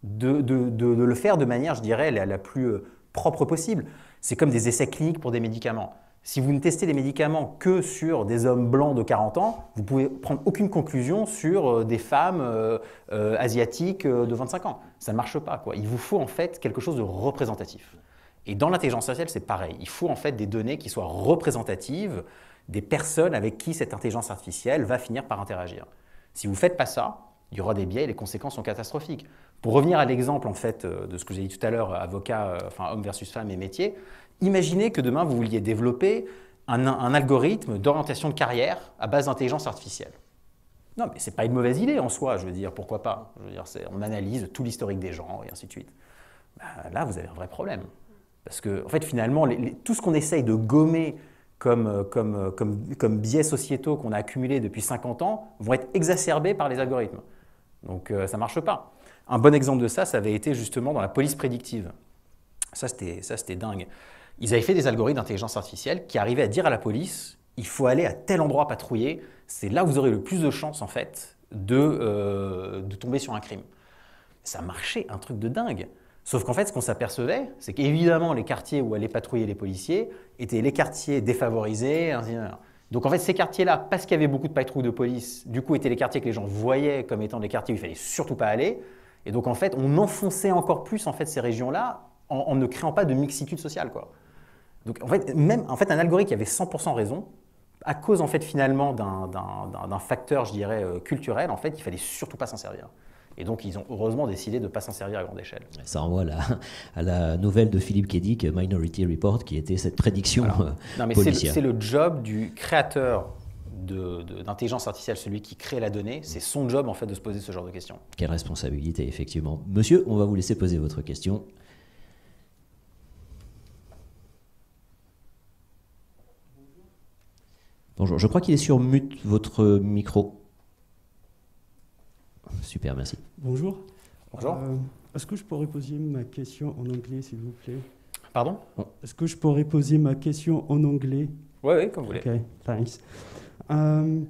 de le faire de manière, je dirais, la plus propre possible. C'est comme des essais cliniques pour des médicaments. Si vous ne testez les médicaments que sur des hommes blancs de 40 ans, vous ne pouvez prendre aucune conclusion sur des femmes asiatiques de 25 ans. Ça ne marche pas, quoi. Il vous faut en fait quelque chose de représentatif. Et dans l'intelligence artificielle, c'est pareil. Il faut en fait des données qui soient représentatives des personnes avec qui cette intelligence artificielle va finir par interagir. Si vous ne faites pas ça, il y aura des biais et les conséquences sont catastrophiques. Pour revenir à l'exemple en fait, de ce que j'ai dit tout à l'heure, avocat, enfin homme versus femme et métier, imaginez que demain vous vouliez développer un algorithme d'orientation de carrière à base d'intelligence artificielle. Non, mais ce n'est pas une mauvaise idée en soi, je veux dire, pourquoi pas? Je veux dire, on analyse tout l'historique des gens et ainsi de suite. Ben, là, vous avez un vrai problème. Parce que, en fait, finalement, tout ce qu'on essaye de gommer comme biais sociétaux qu'on a accumulés depuis 50 ans vont être exacerbés par les algorithmes. Donc, ça ne marche pas. Un bon exemple de ça, ça avait été justement dans la police prédictive. Ça, c'était dingue. Ils avaient fait des algorithmes d'intelligence artificielle qui arrivaient à dire à la police « il faut aller à tel endroit patrouiller, c'est là où vous aurez le plus de chances, en fait, de tomber sur un crime. » Ça marchait, un truc de dingue. Sauf qu'en fait, ce qu'on s'apercevait, c'est qu'évidemment, les quartiers où allaient patrouiller les policiers étaient les quartiers défavorisés. Donc en fait, ces quartiers-là, parce qu'il y avait beaucoup de patrouilles de police, du coup, étaient les quartiers que les gens voyaient comme étant des quartiers où il fallait surtout pas aller. Et donc en fait, on enfonçait encore plus en fait, ces régions-là en ne créant pas de mixitude sociale, quoi. Donc en fait, même un algorithme qui avait 100% raison, à cause en fait, finalement d'un facteur, je dirais, culturel, en fait, il fallait surtout pas s'en servir. Et donc, ils ont heureusement décidé de ne pas s'en servir à grande échelle. Ça renvoie à la nouvelle de Philippe Kedic, Minority Report, qui était cette prédiction policière. C'est le job du créateur d'intelligence artificielle, celui qui crée la donnée. C'est son job, en fait, de se poser ce genre de questions. Quelle responsabilité, effectivement. Monsieur, on va vous laisser poser votre question. Bonjour, je crois qu'il est sur mute, votre micro. Super, merci. Bonjour. Bonjour. Est-ce que je pourrais poser ma question en anglais, s'il vous plaît? Pardon? Est-ce que je pourrais poser ma question en anglais? Oui, comme vous voulez. Okay, thanks. I'm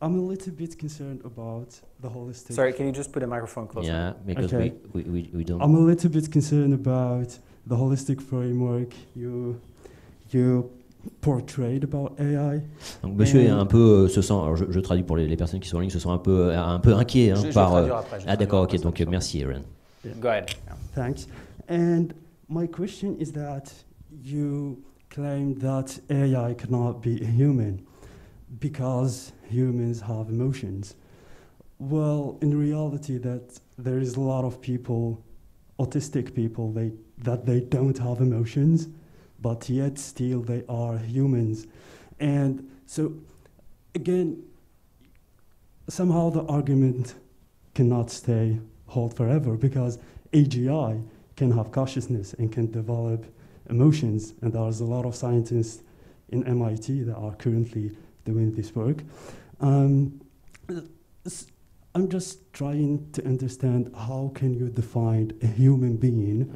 a little bit concerned about the holistic... Sorry, can you just put a microphone closer? Yeah, because Okay. we don't... I'm a little bit concerned about the holistic framework you portrayed about AI. Donc monsieur est un peu se sent, alors je traduis pour les personnes qui sont en ligne, se sent un peu inquiet Je par. vais traduire après, Ah d'accord, ok, donc merci Aaron. Go ahead. Thanks. And my question is that you claim that AI cannot be a human because humans have emotions. Well, in reality, that there is a lot of people, autistic people, that they don't have emotions, but yet still they are humans. And so, again, somehow the argument cannot hold forever because AGI can have consciousness and can develop emotions. And there's a lot of scientists in MIT that are currently doing this work. I'm just trying to understand how can you define a human being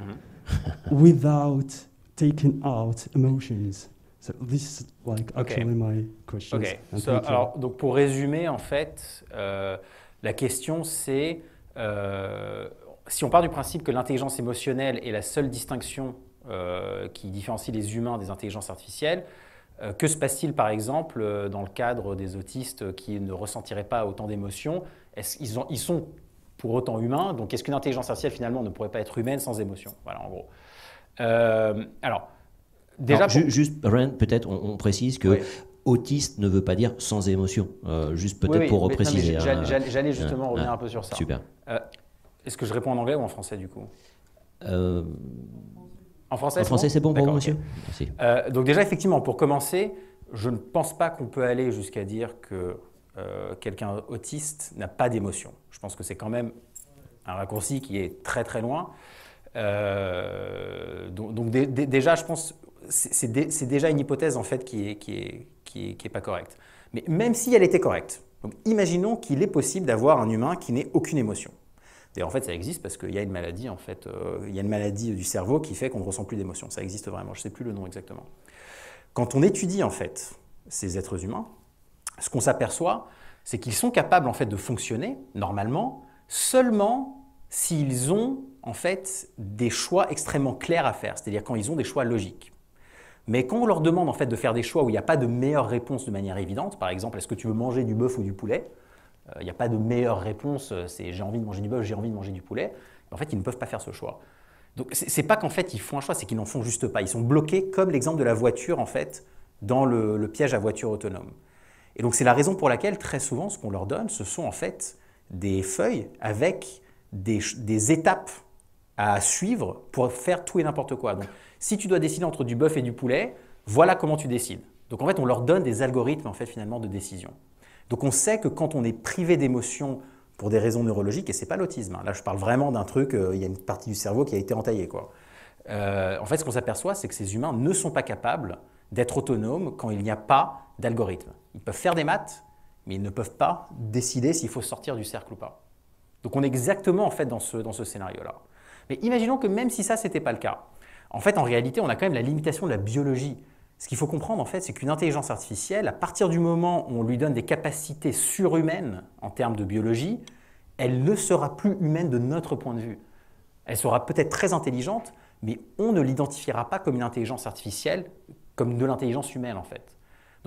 without taking out emotions. So this is like actually my question. Ok. Alors, donc pour résumer, en fait, la question c'est si on part du principe que l'intelligence émotionnelle est la seule distinction qui différencie les humains des intelligences artificielles, que se passe-t-il par exemple dans le cadre des autistes qui ne ressentiraient pas autant d'émotions? Ils sont pour autant humains, donc est-ce qu'une intelligence artificielle finalement ne pourrait pas être humaine sans émotion? Voilà, en gros. Alors, déjà... Juste, Ren, peut-être on précise que autiste ne veut pas dire sans émotion, juste peut-être pour préciser. J'allais justement revenir un peu sur ça. Super. Est-ce que je réponds en anglais ou en français du coup? En français, en français, c'est bon pour vous, monsieur? Merci. Donc déjà, effectivement, pour commencer, je ne pense pas qu'on peut aller jusqu'à dire que quelqu'un autiste n'a pas d'émotion. Je pense que c'est quand même un raccourci qui est très très loin. Donc déjà, je pense, c'est déjà une hypothèse en fait qui est pas correcte. Mais même si elle était correcte, donc imaginons qu'il est possible d'avoir un humain qui n'ait aucune émotion. D'ailleurs, en fait, ça existe parce qu'il y a une maladie, en fait, il y a une maladie du cerveau qui fait qu'on ne ressent plus d'émotion. Ça existe vraiment, je ne sais plus le nom exactement. Quand on étudie en fait ces êtres humains, ce qu'on s'aperçoit, c'est qu'ils sont capables en fait de fonctionner normalement seulement s'ils ont en fait des choix extrêmement clairs à faire, c'est-à-dire quand ils ont des choix logiques. Mais quand on leur demande en fait de faire des choix où il n'y a pas de meilleure réponse de manière évidente, par exemple, est-ce que tu veux manger du bœuf ou du poulet? Il n'y a pas de meilleure réponse, c'est j'ai envie de manger du bœuf, j'ai envie de manger du poulet. En fait, ils ne peuvent pas faire ce choix. Donc, c'est pas qu'en fait ils font un choix, c'est qu'ils n'en font juste pas. Ils sont bloqués, comme l'exemple de la voiture en fait, dans le piège à voiture autonome. Et donc, c'est la raison pour laquelle très souvent, ce qu'on leur donne, ce sont en fait des feuilles avec des étapes à suivre pour faire tout et n'importe quoi. Donc, si tu dois décider entre du bœuf et du poulet, voilà comment tu décides. Donc, en fait, on leur donne des algorithmes en fait, finalement, de décision. Donc, on sait que quand on est privé d'émotions pour des raisons neurologiques, et ce n'est pas l'autisme, hein, là, je parle vraiment d'un truc, il y a une partie du cerveau qui a été entaillée, quoi. En fait, ce qu'on s'aperçoit, c'est que ces humains ne sont pas capables d'être autonomes quand il n'y a pas d'algorithme. Ils peuvent faire des maths, mais ils ne peuvent pas décider s'il faut sortir du cercle ou pas. Donc, on est exactement en fait, dans ce scénario-là. Mais imaginons que même si ça, ce n'était pas le cas, en fait, en réalité, on a quand même la limitation de la biologie. Ce qu'il faut comprendre, en fait, c'est qu'une intelligence artificielle, à partir du moment où on lui donne des capacités surhumaines en termes de biologie, elle ne sera plus humaine de notre point de vue. Elle sera peut-être très intelligente, mais on ne l'identifiera pas comme une intelligence artificielle, comme de l'intelligence humaine, en fait.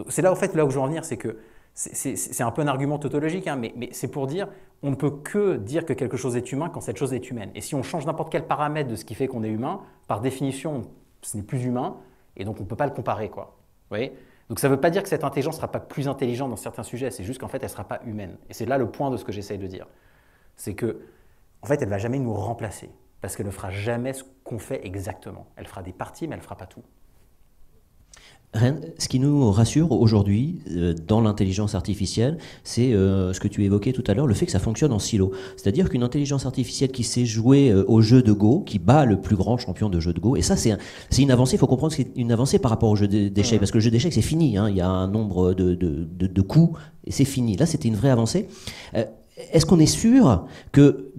C'est là, en fait, là où je veux en venir, c'est que c'est un peu un argument tautologique, hein, mais c'est pour dire on ne peut que dire que quelque chose est humain quand cette chose est humaine. Et si on change n'importe quel paramètre de ce qui fait qu'on est humain, par définition, ce n'est plus humain, et donc on ne peut pas le comparer, quoi. Vous voyez ? Donc ça ne veut pas dire que cette intelligence ne sera pas plus intelligente dans certains sujets, c'est juste qu'en fait, elle ne sera pas humaine. Et c'est là le point de ce que j'essaye de dire. C'est que, en fait, elle ne va jamais nous remplacer, parce qu'elle ne fera jamais ce qu'on fait exactement. Elle fera des parties, mais elle ne fera pas tout. Ren, ce qui nous rassure aujourd'hui dans l'intelligence artificielle, c'est ce que tu évoquais tout à l'heure, le fait que ça fonctionne en silo. C'est-à-dire qu'une intelligence artificielle qui sait jouer au jeu de Go, qui bat le plus grand champion de jeu de Go, et ça c'est une avancée, il faut comprendre que c'est une avancée par rapport au jeu d'échecs, parce que le jeu d'échecs c'est fini, hein, il y a un nombre de coups et c'est fini. Là c'était une vraie avancée. Est-ce qu'on est sûr que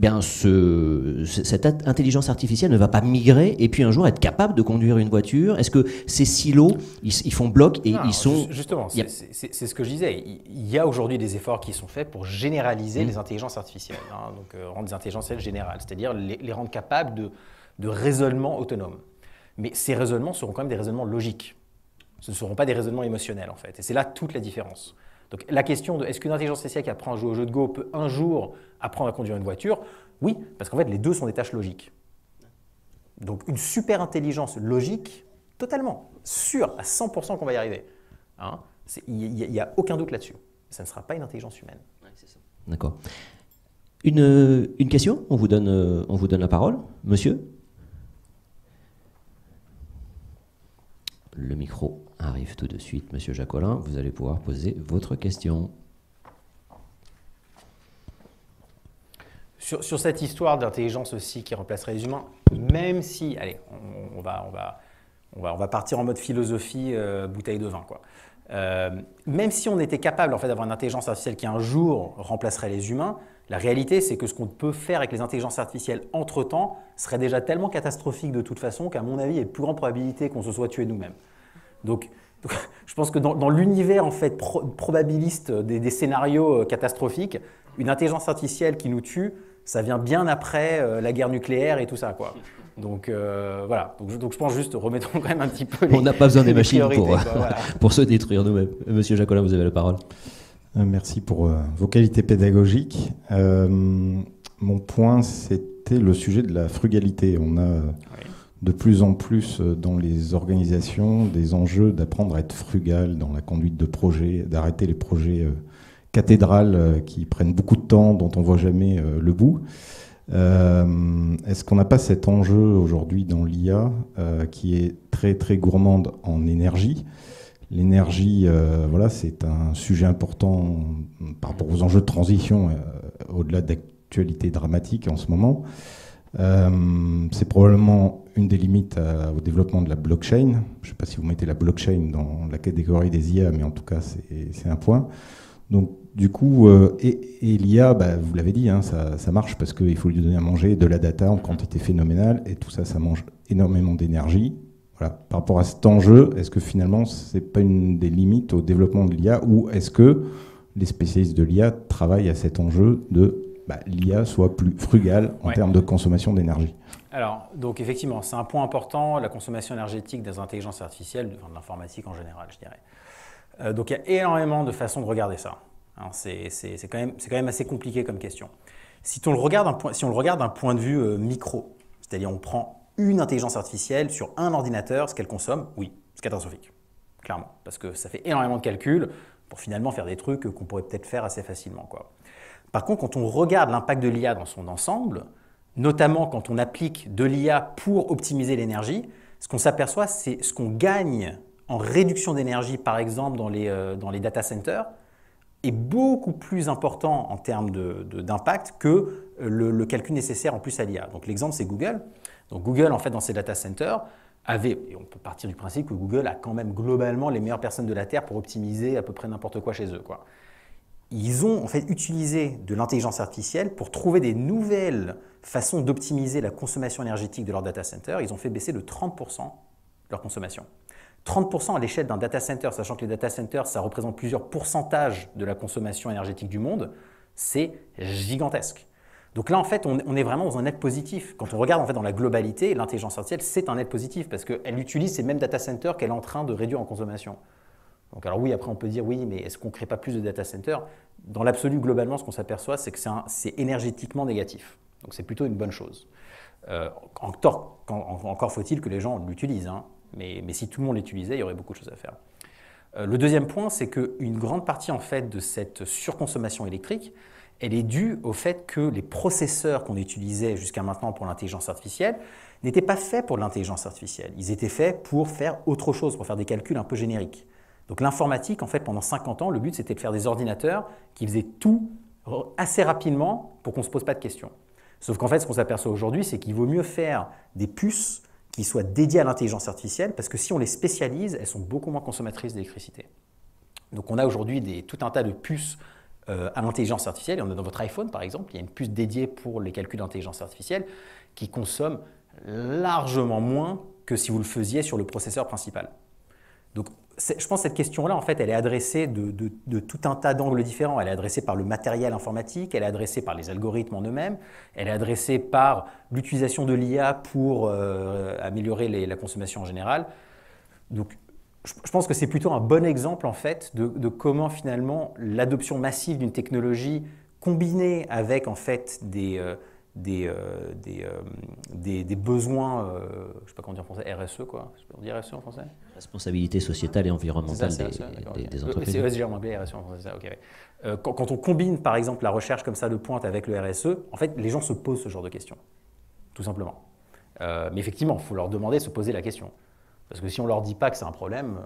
cette intelligence artificielle ne va pas migrer et puis un jour être capable de conduire une voiture? Est-ce que ces silos, ils font bloc et ils sont... Justement, c'est ce que je disais. Il y a aujourd'hui des efforts qui sont faits pour généraliser les intelligences artificielles, hein, donc rendre des intelligences artificielles générales, c'est-à-dire les rendre capables de raisonnement autonome. Mais ces raisonnements seront quand même des raisonnements logiques. Ce ne seront pas des raisonnements émotionnels, en fait. Et c'est là toute la différence. Donc la question de est-ce qu'une intelligence artificielle qui apprend à jouer au jeu de Go peut un jour apprendre à conduire une voiture? Oui, parce qu'en fait les deux sont des tâches logiques. Donc une super intelligence logique, totalement, sûre, à 100% qu'on va y arriver. Hein, il n'y a aucun doute là-dessus. Ça ne sera pas une intelligence humaine. Ouais, c'est ça. D'accord. Une question, on vous donne la parole. Monsieur? Le micro arrive tout de suite, Monsieur Jacolin. Vous allez pouvoir poser votre question. Sur cette histoire d'intelligence aussi qui remplacerait les humains, même si, allez, on va partir en mode philosophie bouteille de vin, quoi. Même si on était capable en fait, d'avoir une intelligence artificielle qui un jour remplacerait les humains, la réalité c'est que ce qu'on peut faire avec les intelligences artificielles entre-temps serait déjà tellement catastrophique de toute façon qu'à mon avis, il y a de plus grande probabilité qu'on se soit tué nous-mêmes. Donc, je pense que dans l'univers en fait, probabiliste des scénarios catastrophiques, une intelligence artificielle qui nous tue, ça vient bien après la guerre nucléaire et tout ça, quoi. Donc voilà, donc je pense juste, remettons quand même un petit peu on n'a pas besoin des machines voilà. pour se détruire nous-mêmes. Monsieur Jacolin, vous avez la parole. Merci pour vos qualités pédagogiques. Mon point, c'était le sujet de la frugalité. On a de plus en plus dans les organisations des enjeux d'apprendre à être frugal dans la conduite de projets, d'arrêter les projets cathédrales qui prennent beaucoup de temps, dont on ne voit jamais le bout. Est-ce qu'on n'a pas cet enjeu aujourd'hui dans l'IA qui est très très gourmande en énergie? L'énergie, voilà, c'est un sujet important par rapport aux enjeux de transition, au-delà de la d'actualité dramatique en ce moment. C'est probablement une des limites au développement de la blockchain. Je ne sais pas si vous mettez la blockchain dans la catégorie des IA, mais en tout cas, c'est un point. Donc, du coup, et l'IA, vous l'avez dit, hein, ça marche parce qu'il faut lui donner à manger de la data en quantité phénoménale, et tout ça, ça mange énormément d'énergie. Voilà. Par rapport à cet enjeu, est-ce que finalement, ce n'est pas une des limites au développement de l'IA, ou est-ce que les spécialistes de l'IA travaillent à cet enjeu de l'IA soit plus frugale en termes de consommation d'énergie? Alors, donc effectivement, c'est un point important, la consommation énergétique des intelligences artificielles, de l'informatique en général, je dirais. Donc il y a énormément de façons de regarder ça. Hein, c'est quand même assez compliqué comme question. Si on le regarde d'un point de vue micro, c'est-à-dire on prend une intelligence artificielle sur un ordinateur, ce qu'elle consomme, oui, c'est catastrophique, clairement, parce que ça fait énormément de calculs pour finalement faire des trucs qu'on pourrait peut-être faire assez facilement, quoi. Par contre, quand on regarde l'impact de l'IA dans son ensemble, notamment quand on applique de l'IA pour optimiser l'énergie, ce qu'on s'aperçoit, c'est ce qu'on gagne en réduction d'énergie, par exemple, dans les data centers, est beaucoup plus important en termes d'impact que le calcul nécessaire en plus à l'IA. Donc l'exemple, c'est Google. Donc Google, en fait, dans ses data centers, et on peut partir du principe que Google a quand même globalement les meilleures personnes de la Terre pour optimiser à peu près n'importe quoi chez eux, quoi. Ils ont en fait utilisé de l'intelligence artificielle pour trouver des nouvelles façons d'optimiser la consommation énergétique de leur data center. Ils ont fait baisser de 30% leur consommation. 30% à l'échelle d'un data center, sachant que les data centers, ça représente plusieurs pourcentages de la consommation énergétique du monde, c'est gigantesque. Donc là, en fait, on est vraiment dans un net positif. Quand on regarde en fait dans la globalité, l'intelligence artificielle, c'est un net positif parce qu'elle utilise ces mêmes data centers qu'elle est en train de réduire en consommation. Donc alors oui, après on peut dire oui, mais est-ce qu'on ne crée pas plus de data centers? Dans l'absolu, globalement, ce qu'on s'aperçoit, c'est que c'est énergétiquement négatif. Donc c'est plutôt une bonne chose. Encore faut-il que les gens l'utilisent, hein. Mais si tout le monde l'utilisait, il y aurait beaucoup de choses à faire. Le deuxième point, c'est qu'une grande partie en fait, de cette surconsommation électrique, elle est due au fait que les processeurs qu'on utilisait jusqu'à maintenant pour l'intelligence artificielle n'étaient pas faits pour l'intelligence artificielle. Ils étaient faits pour faire autre chose, pour faire des calculs un peu génériques. Donc l'informatique, en fait, pendant 50 ans, le but, c'était de faire des ordinateurs qui faisaient tout assez rapidement pour qu'on ne se pose pas de questions. Sauf qu'en fait, ce qu'on s'aperçoit aujourd'hui, c'est qu'il vaut mieux faire des puces qui soient dédiées à l'intelligence artificielle, parce que si on les spécialise, elles sont beaucoup moins consommatrices d'électricité. Donc on a aujourd'hui tout un tas de puces à l'intelligence artificielle. Dans votre iPhone, par exemple, il y a une puce dédiée pour les calculs d'intelligence artificielle qui consomme largement moins que si vous le faisiez sur le processeur principal. Donc, je pense que cette question-là, en fait, elle est adressée de tout un tas d'angles différents. Elle est adressée par le matériel informatique, elle est adressée par les algorithmes en eux-mêmes, elle est adressée par l'utilisation de l'IA pour améliorer la consommation en général. Donc, je pense que c'est plutôt un bon exemple, en fait, de comment, finalement, l'adoption massive d'une technologie combinée avec, en fait, des besoins, je ne sais pas comment dire en français, RSE, quoi. On dit RSE en français? Responsabilité sociétale et environnementale des entreprises. C'est déjà en anglais, RSE en français, ok. Quand on combine, par exemple, la recherche comme ça de pointe avec le RSE, en fait, les gens se posent ce genre de questions, tout simplement. Mais effectivement, il faut leur demander de se poser la question. Parce que si on ne leur dit pas que c'est un problème...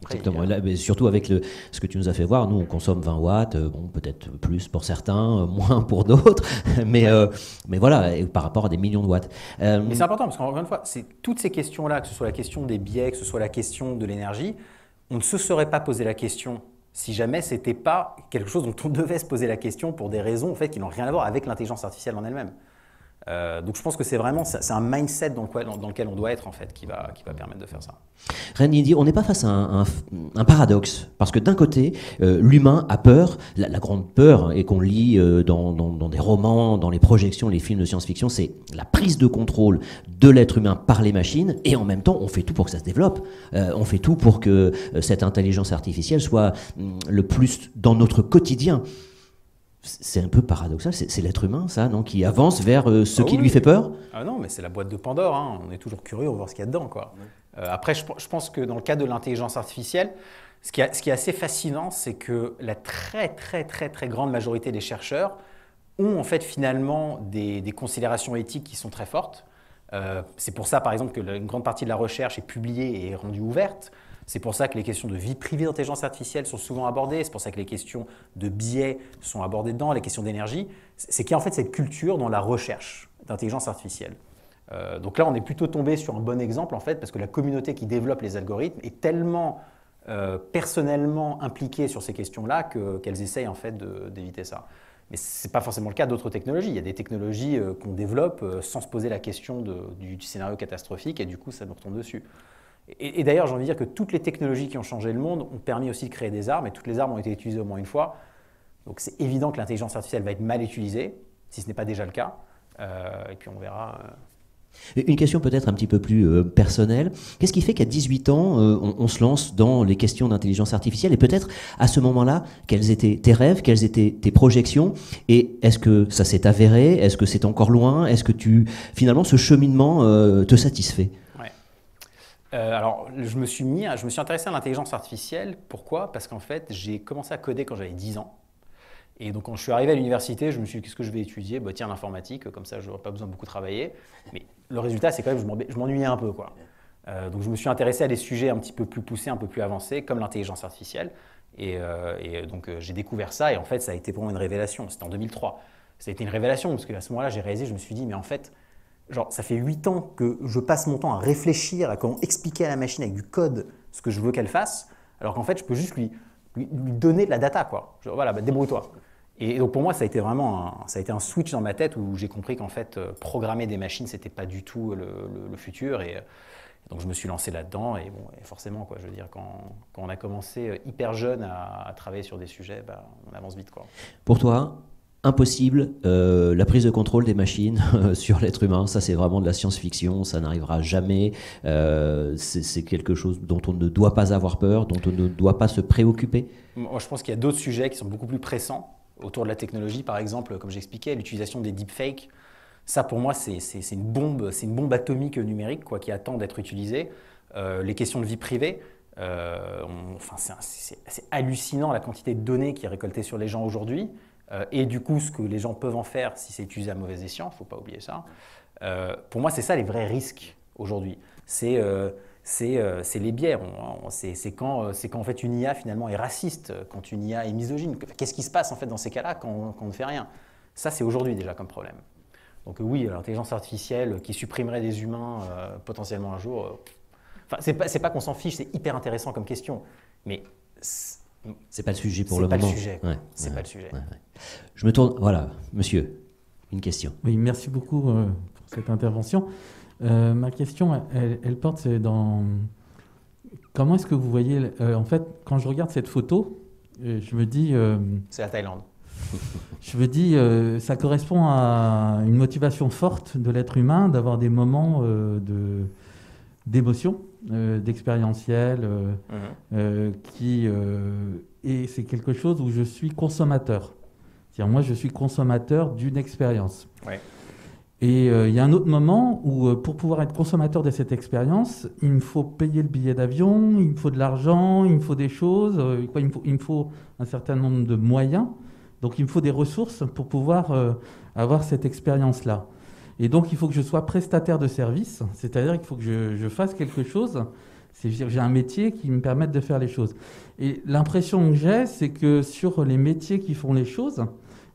Après, exactement. Là, mais surtout avec ce que tu nous as fait voir, nous on consomme 20 watts, bon, peut-être plus pour certains, moins pour d'autres, mais voilà, et par rapport à des millions de watts. Mais c'est important parce qu'encore une fois, toutes ces questions-là, que ce soit la question des biais, que ce soit la question de l'énergie, on ne se serait pas posé la question si jamais ce n'était pas quelque chose dont on devait se poser la question pour des raisons en fait, qui n'ont rien à voir avec l'intelligence artificielle en elle-même. Donc je pense que c'est un mindset dans lequel on doit être en fait qui va permettre de faire ça. Randy, on n'est pas face à un paradoxe parce que d'un côté l'humain a peur, la grande peur et qu'on lit dans des romans, dans les projections, les films de science-fiction, c'est la prise de contrôle de l'être humain par les machines et en même temps on fait tout pour que ça se développe, on fait tout pour que cette intelligence artificielle soit le plus dans notre quotidien. C'est un peu paradoxal, c'est l'être humain, ça, non, qui avance vers ce qui lui fait peur? Ah non, mais c'est la boîte de Pandore, hein. On est toujours curieux, on va voir ce qu'il y a dedans, quoi. Après, je pense que dans le cas de l'intelligence artificielle, ce qui est assez fascinant, c'est que la très grande majorité des chercheurs ont en fait finalement des considérations éthiques qui sont très fortes. C'est pour ça, par exemple, qu'une grande partie de la recherche est publiée et est rendue ouverte. C'est pour ça que les questions de vie privée d'intelligence artificielle sont souvent abordées, c'est pour ça que les questions de biais sont abordées dedans, les questions d'énergie. C'est qu'il y a en fait cette culture dans la recherche d'intelligence artificielle. Donc là, on est plutôt tombé sur un bon exemple, en fait, parce que la communauté qui développe les algorithmes est tellement personnellement impliquée sur ces questions-là qu'elles essayent en fait d'éviter ça. Mais ce n'est pas forcément le cas d'autres technologies. Il y a des technologies qu'on développe sans se poser la question du scénario catastrophique, et du coup, ça nous retombe dessus. Et d'ailleurs, j'ai envie de dire que toutes les technologies qui ont changé le monde ont permis aussi de créer des armes, et toutes les armes ont été utilisées au moins une fois. Donc c'est évident que l'intelligence artificielle va être mal utilisée, si ce n'est pas déjà le cas. Et puis on verra. Une question peut-être un petit peu plus personnelle. Qu'est-ce qui fait qu'à 18 ans, on se lance dans les questions d'intelligence artificielle? Et peut-être à ce moment-là, quels étaient tes rêves, quelles étaient tes projections? Et est-ce que ça s'est avéré? Est-ce que c'est encore loin? Est-ce que finalement, ce cheminement te satisfait? Ouais. Alors, je me suis intéressé à l'intelligence artificielle. Pourquoi? Parce qu'en fait, j'ai commencé à coder quand j'avais 10 ans. Et donc, quand je suis arrivé à l'université, je me suis dit, qu'est-ce que je vais étudier? Bah, tiens, l'informatique, comme ça, je n'aurai pas besoin de beaucoup travailler. Mais le résultat, c'est quand même que je m'ennuyais un peu, quoi. Donc, je me suis intéressé à des sujets un petit peu plus poussés, un peu plus avancés, comme l'intelligence artificielle. Et donc, j'ai découvert ça. Et en fait, ça a été pour moi une révélation. C'était en 2003. Ça a été une révélation, parce qu'à ce moment-là, j'ai réalisé, je me suis dit, mais en fait, genre, ça fait 8 ans que je passe mon temps à réfléchir à comment expliquer à la machine avec du code ce que je veux qu'elle fasse, alors qu'en fait, je peux juste lui donner de la data, quoi. Genre, voilà, bah, débrouille-toi. Et donc pour moi, ça a été vraiment un switch dans ma tête où j'ai compris qu'en fait, programmer des machines, c'était pas du tout le futur. Et donc je me suis lancé là-dedans. Et bon, et forcément, quoi, je veux dire, quand on a commencé hyper jeune à travailler sur des sujets, bah, on avance vite, quoi. Pour toi, impossible, la prise de contrôle des machines sur l'être humain, ça c'est vraiment de la science-fiction, ça n'arrivera jamais. C'est quelque chose dont on ne doit pas avoir peur, dont on ne doit pas se préoccuper. Moi, je pense qu'il y a d'autres sujets qui sont beaucoup plus pressants. Autour de la technologie, par exemple, comme j'expliquais, l'utilisation des deepfakes, ça pour moi c'est une bombe atomique numérique, quoi, qui attend d'être utilisée. Les questions de vie privée, c'est hallucinant la quantité de données qui est récoltée sur les gens aujourd'hui, et du coup ce que les gens peuvent en faire si c'est utilisé à mauvais escient, il ne faut pas oublier ça. Pour moi, c'est ça les vrais risques aujourd'hui. C'est les biais. C'est quand en fait une IA finalement est raciste, quand une IA est misogyne. Qu'est-ce qui se passe en fait dans ces cas-là quand on ne fait rien? Ça, c'est aujourd'hui déjà comme problème. Donc oui, l'intelligence artificielle qui supprimerait des humains potentiellement un jour, c'est pas qu'on s'en fiche, c'est hyper intéressant comme question, mais c'est pas le sujet pour le moment. C'est pas le sujet. C'est pas le sujet. Je me tourne. Voilà, monsieur, une question. Oui, merci beaucoup pour cette intervention. Ma question, elle porte dans comment est-ce que vous voyez, en fait, quand je regarde cette photo, je me dis... c'est la Thaïlande. Je me dis, ça correspond à une motivation forte de l'être humain d'avoir des moments d'émotion, d'expérientiel, et c'est quelque chose où je suis consommateur. C'est-à-dire, moi, je suis consommateur d'une expérience. Ouais. Et il y a un autre moment où, pour pouvoir être consommateur de cette expérience, il me faut payer le billet d'avion, il me faut de l'argent, il me faut des choses, il me faut un certain nombre de moyens. Donc il me faut des ressources pour pouvoir avoir cette expérience-là. Et donc il faut que je sois prestataire de service, c'est-à-dire qu'il faut que je fasse quelque chose. C'est-à-dire que j'ai un métier qui me permette de faire les choses. Et l'impression que j'ai, c'est que sur les métiers qui font les choses,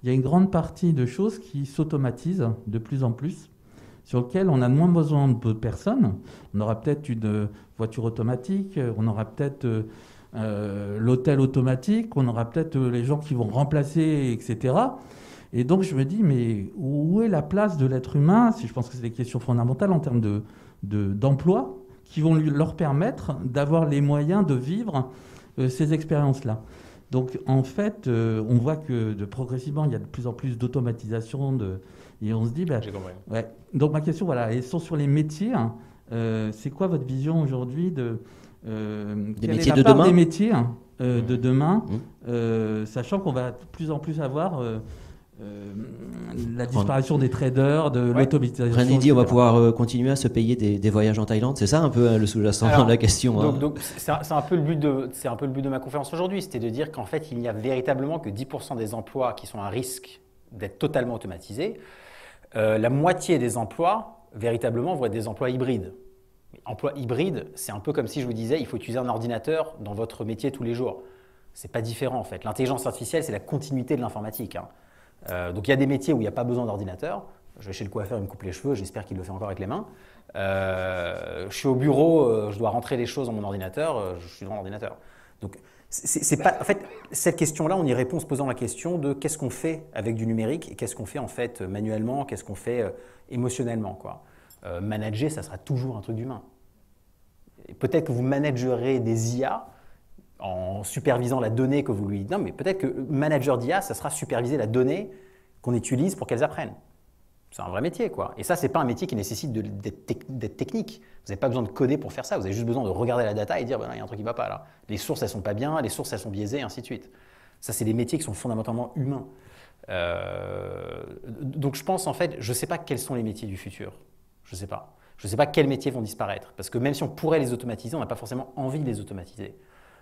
il y a une grande partie de choses qui s'automatisent de plus en plus, sur lesquelles on a moins besoin de personnes. On aura peut-être une voiture automatique, on aura peut-être l'hôtel automatique, on aura peut-être les gens qui vont remplacer, etc. Et donc je me dis, mais où est la place de l'être humain? Je pense que c'est des questions fondamentales en termes d'emploi qui vont leur permettre d'avoir les moyens de vivre ces expériences-là. Donc en fait, on voit que progressivement, il y a de plus en plus d'automatisation, et on se dit... J'ai compris. Ouais. Donc ma question, voilà, elles sont sur les métiers. C'est quoi votre vision aujourd'hui des métiers de demain? Des métiers de demain, sachant qu'on va de plus en plus avoir la disparition des traders, de l'automatisation. Randy, on va pouvoir continuer à se payer des voyages en Thaïlande. C'est ça un peu le sous-jacent de la question. Donc c'est un peu le but de ma conférence aujourd'hui, c'était de dire qu'en fait il n'y a véritablement que 10% des emplois qui sont à risque d'être totalement automatisés. La moitié des emplois véritablement vont être des emplois hybrides. emploi hybride, c'est un peu comme si je vous disais, il faut utiliser un ordinateur dans votre métier tous les jours. C'est pas différent en fait. L'intelligence artificielle, c'est la continuité de l'informatique. Hein. Donc il y a des métiers où il n'y a pas besoin d'ordinateur. Je vais chez le coiffeur, il me coupe les cheveux, j'espère qu'il le fait encore avec les mains. Je suis au bureau, je dois rentrer les choses dans mon ordinateur, je suis devant l'ordinateur. Donc c'est pas, en fait, cette question-là, on y répond en se posant la question de qu'est-ce qu'on fait avec du numérique et qu'est-ce qu'on fait en fait manuellement, qu'est-ce qu'on fait émotionnellement, quoi. Manager, ça sera toujours un truc d'humain. Peut-être que vous managerez des IA en supervisant la donnée que vous lui... Non, mais peut-être que manager d'IA, ça sera superviser la donnée qu'on utilise pour qu'elles apprennent. C'est un vrai métier, quoi. Et ça, ce n'est pas un métier qui nécessite d'être technique. Vous n'avez pas besoin de coder pour faire ça. Vous avez juste besoin de regarder la data et dire, ben, il y a un truc qui ne va pas là. Les sources, elles ne sont pas bien, les sources, elles sont biaisées, et ainsi de suite. Ça, c'est des métiers qui sont fondamentalement humains. Donc je pense, en fait, je ne sais pas quels sont les métiers du futur. Je ne sais pas. Je ne sais pas quels métiers vont disparaître. Parce que même si on pourrait les automatiser, on n'a pas forcément envie de les automatiser.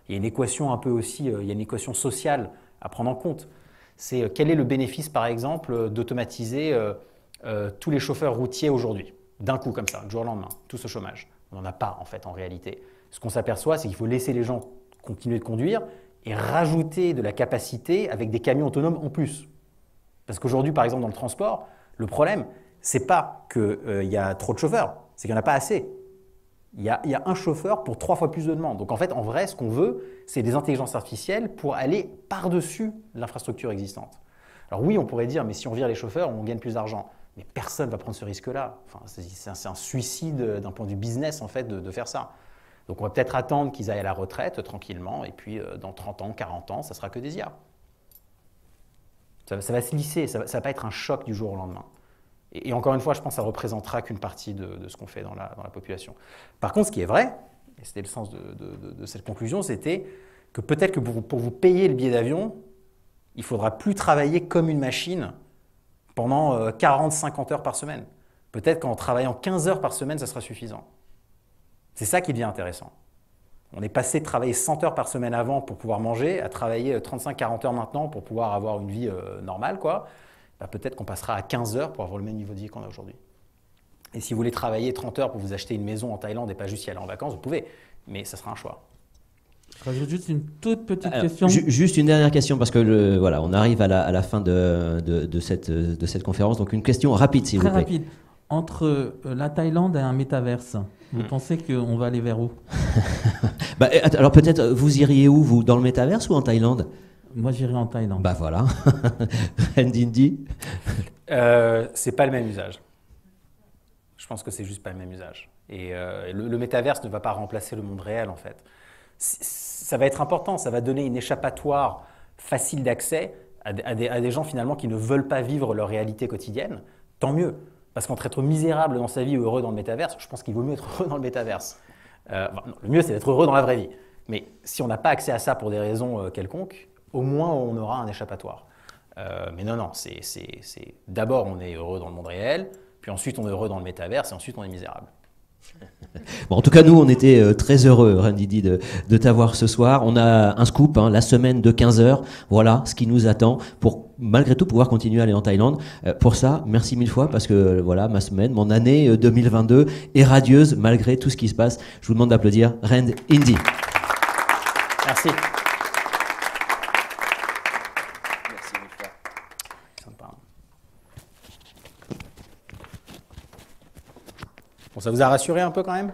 Il y a une équation un peu aussi, il y a une équation sociale à prendre en compte. C'est quel est le bénéfice, par exemple, d'automatiser tous les chauffeurs routiers aujourd'hui, d'un coup comme ça, du jour au lendemain, tout ce chômage. On n'en a pas en fait en réalité. Ce qu'on s'aperçoit, c'est qu'il faut laisser les gens continuer de conduire et rajouter de la capacité avec des camions autonomes en plus. Parce qu'aujourd'hui, par exemple, dans le transport, le problème, c'est pas qu'il y a trop de chauffeurs, c'est qu'il n'y en a pas assez. Il y a un chauffeur pour 3 fois plus de demandes. Donc en fait, en vrai, ce qu'on veut, c'est des intelligences artificielles pour aller par-dessus l'infrastructure existante. Alors oui, on pourrait dire, mais si on vire les chauffeurs, on gagne plus d'argent. Mais personne ne va prendre ce risque-là. Enfin, c'est un suicide d'un point de vue business, en fait, de faire ça. Donc on va peut-être attendre qu'ils aillent à la retraite tranquillement, et puis dans 30 ans, 40 ans, ça ne sera que des IA. Ça va se lisser, ça ne va pas être un choc du jour au lendemain. Et encore une fois, je pense que ça ne représentera qu'une partie de ce qu'on fait dans la population. Par contre, ce qui est vrai, et c'était le sens de cette conclusion, c'était que peut-être que pour vous payer le billet d'avion, il ne faudra plus travailler comme une machine pendant 40-50 heures par semaine. Peut-être qu'en travaillant 15 heures par semaine, ça sera suffisant. C'est ça qui devient intéressant. On est passé de travailler 100 heures par semaine avant pour pouvoir manger à travailler 35-40 heures maintenant pour pouvoir avoir une vie normale, quoi. Bah, peut-être qu'on passera à 15 heures pour avoir le même niveau de vie qu'on a aujourd'hui. Et si vous voulez travailler 30 heures pour vous acheter une maison en Thaïlande et pas juste y aller en vacances, vous pouvez, mais ça sera un choix. Je rajoute juste une toute petite question. Juste une dernière question, parce que voilà, on arrive à la fin de cette conférence. Donc une question rapide, s'il vous plaît. Très rapide. Entre la Thaïlande et un métaverse, vous pensez qu'on va aller vers où? Bah, alors peut-être, vous iriez où, vous? Dans le métaverse ou en Thaïlande? Moi, j'irai en Thaïlande. Bah voilà. Ndindi. C'est pas le même usage. Je pense que c'est juste pas le même usage. Et le métaverse ne va pas remplacer le monde réel, en fait. Ça va être important, ça va donner une échappatoire facile d'accès à des gens finalement qui ne veulent pas vivre leur réalité quotidienne. Tant mieux, parce qu'entre être misérable dans sa vie ou heureux dans le métaverse, je pense qu'il vaut mieux être heureux dans le métaverse. Le mieux, c'est d'être heureux dans la vraie vie. Mais si on n'a pas accès à ça pour des raisons quelconques, au moins on aura un échappatoire. Mais non, d'abord on est heureux dans le monde réel, puis ensuite on est heureux dans le métaverse, et ensuite on est misérable. Bon, en tout cas, nous, on était très heureux, Ndindi, de t'avoir ce soir. On a un scoop, la semaine de 15 heures. Voilà ce qui nous attend pour, malgré tout, pouvoir continuer à aller en Thaïlande. Pour ça, merci 1000 fois, parce que voilà, ma semaine, mon année 2022 est radieuse, malgré tout ce qui se passe. Je vous demande d'applaudir Rand Indy. Merci. Bon, ça vous a rassuré un peu quand même ?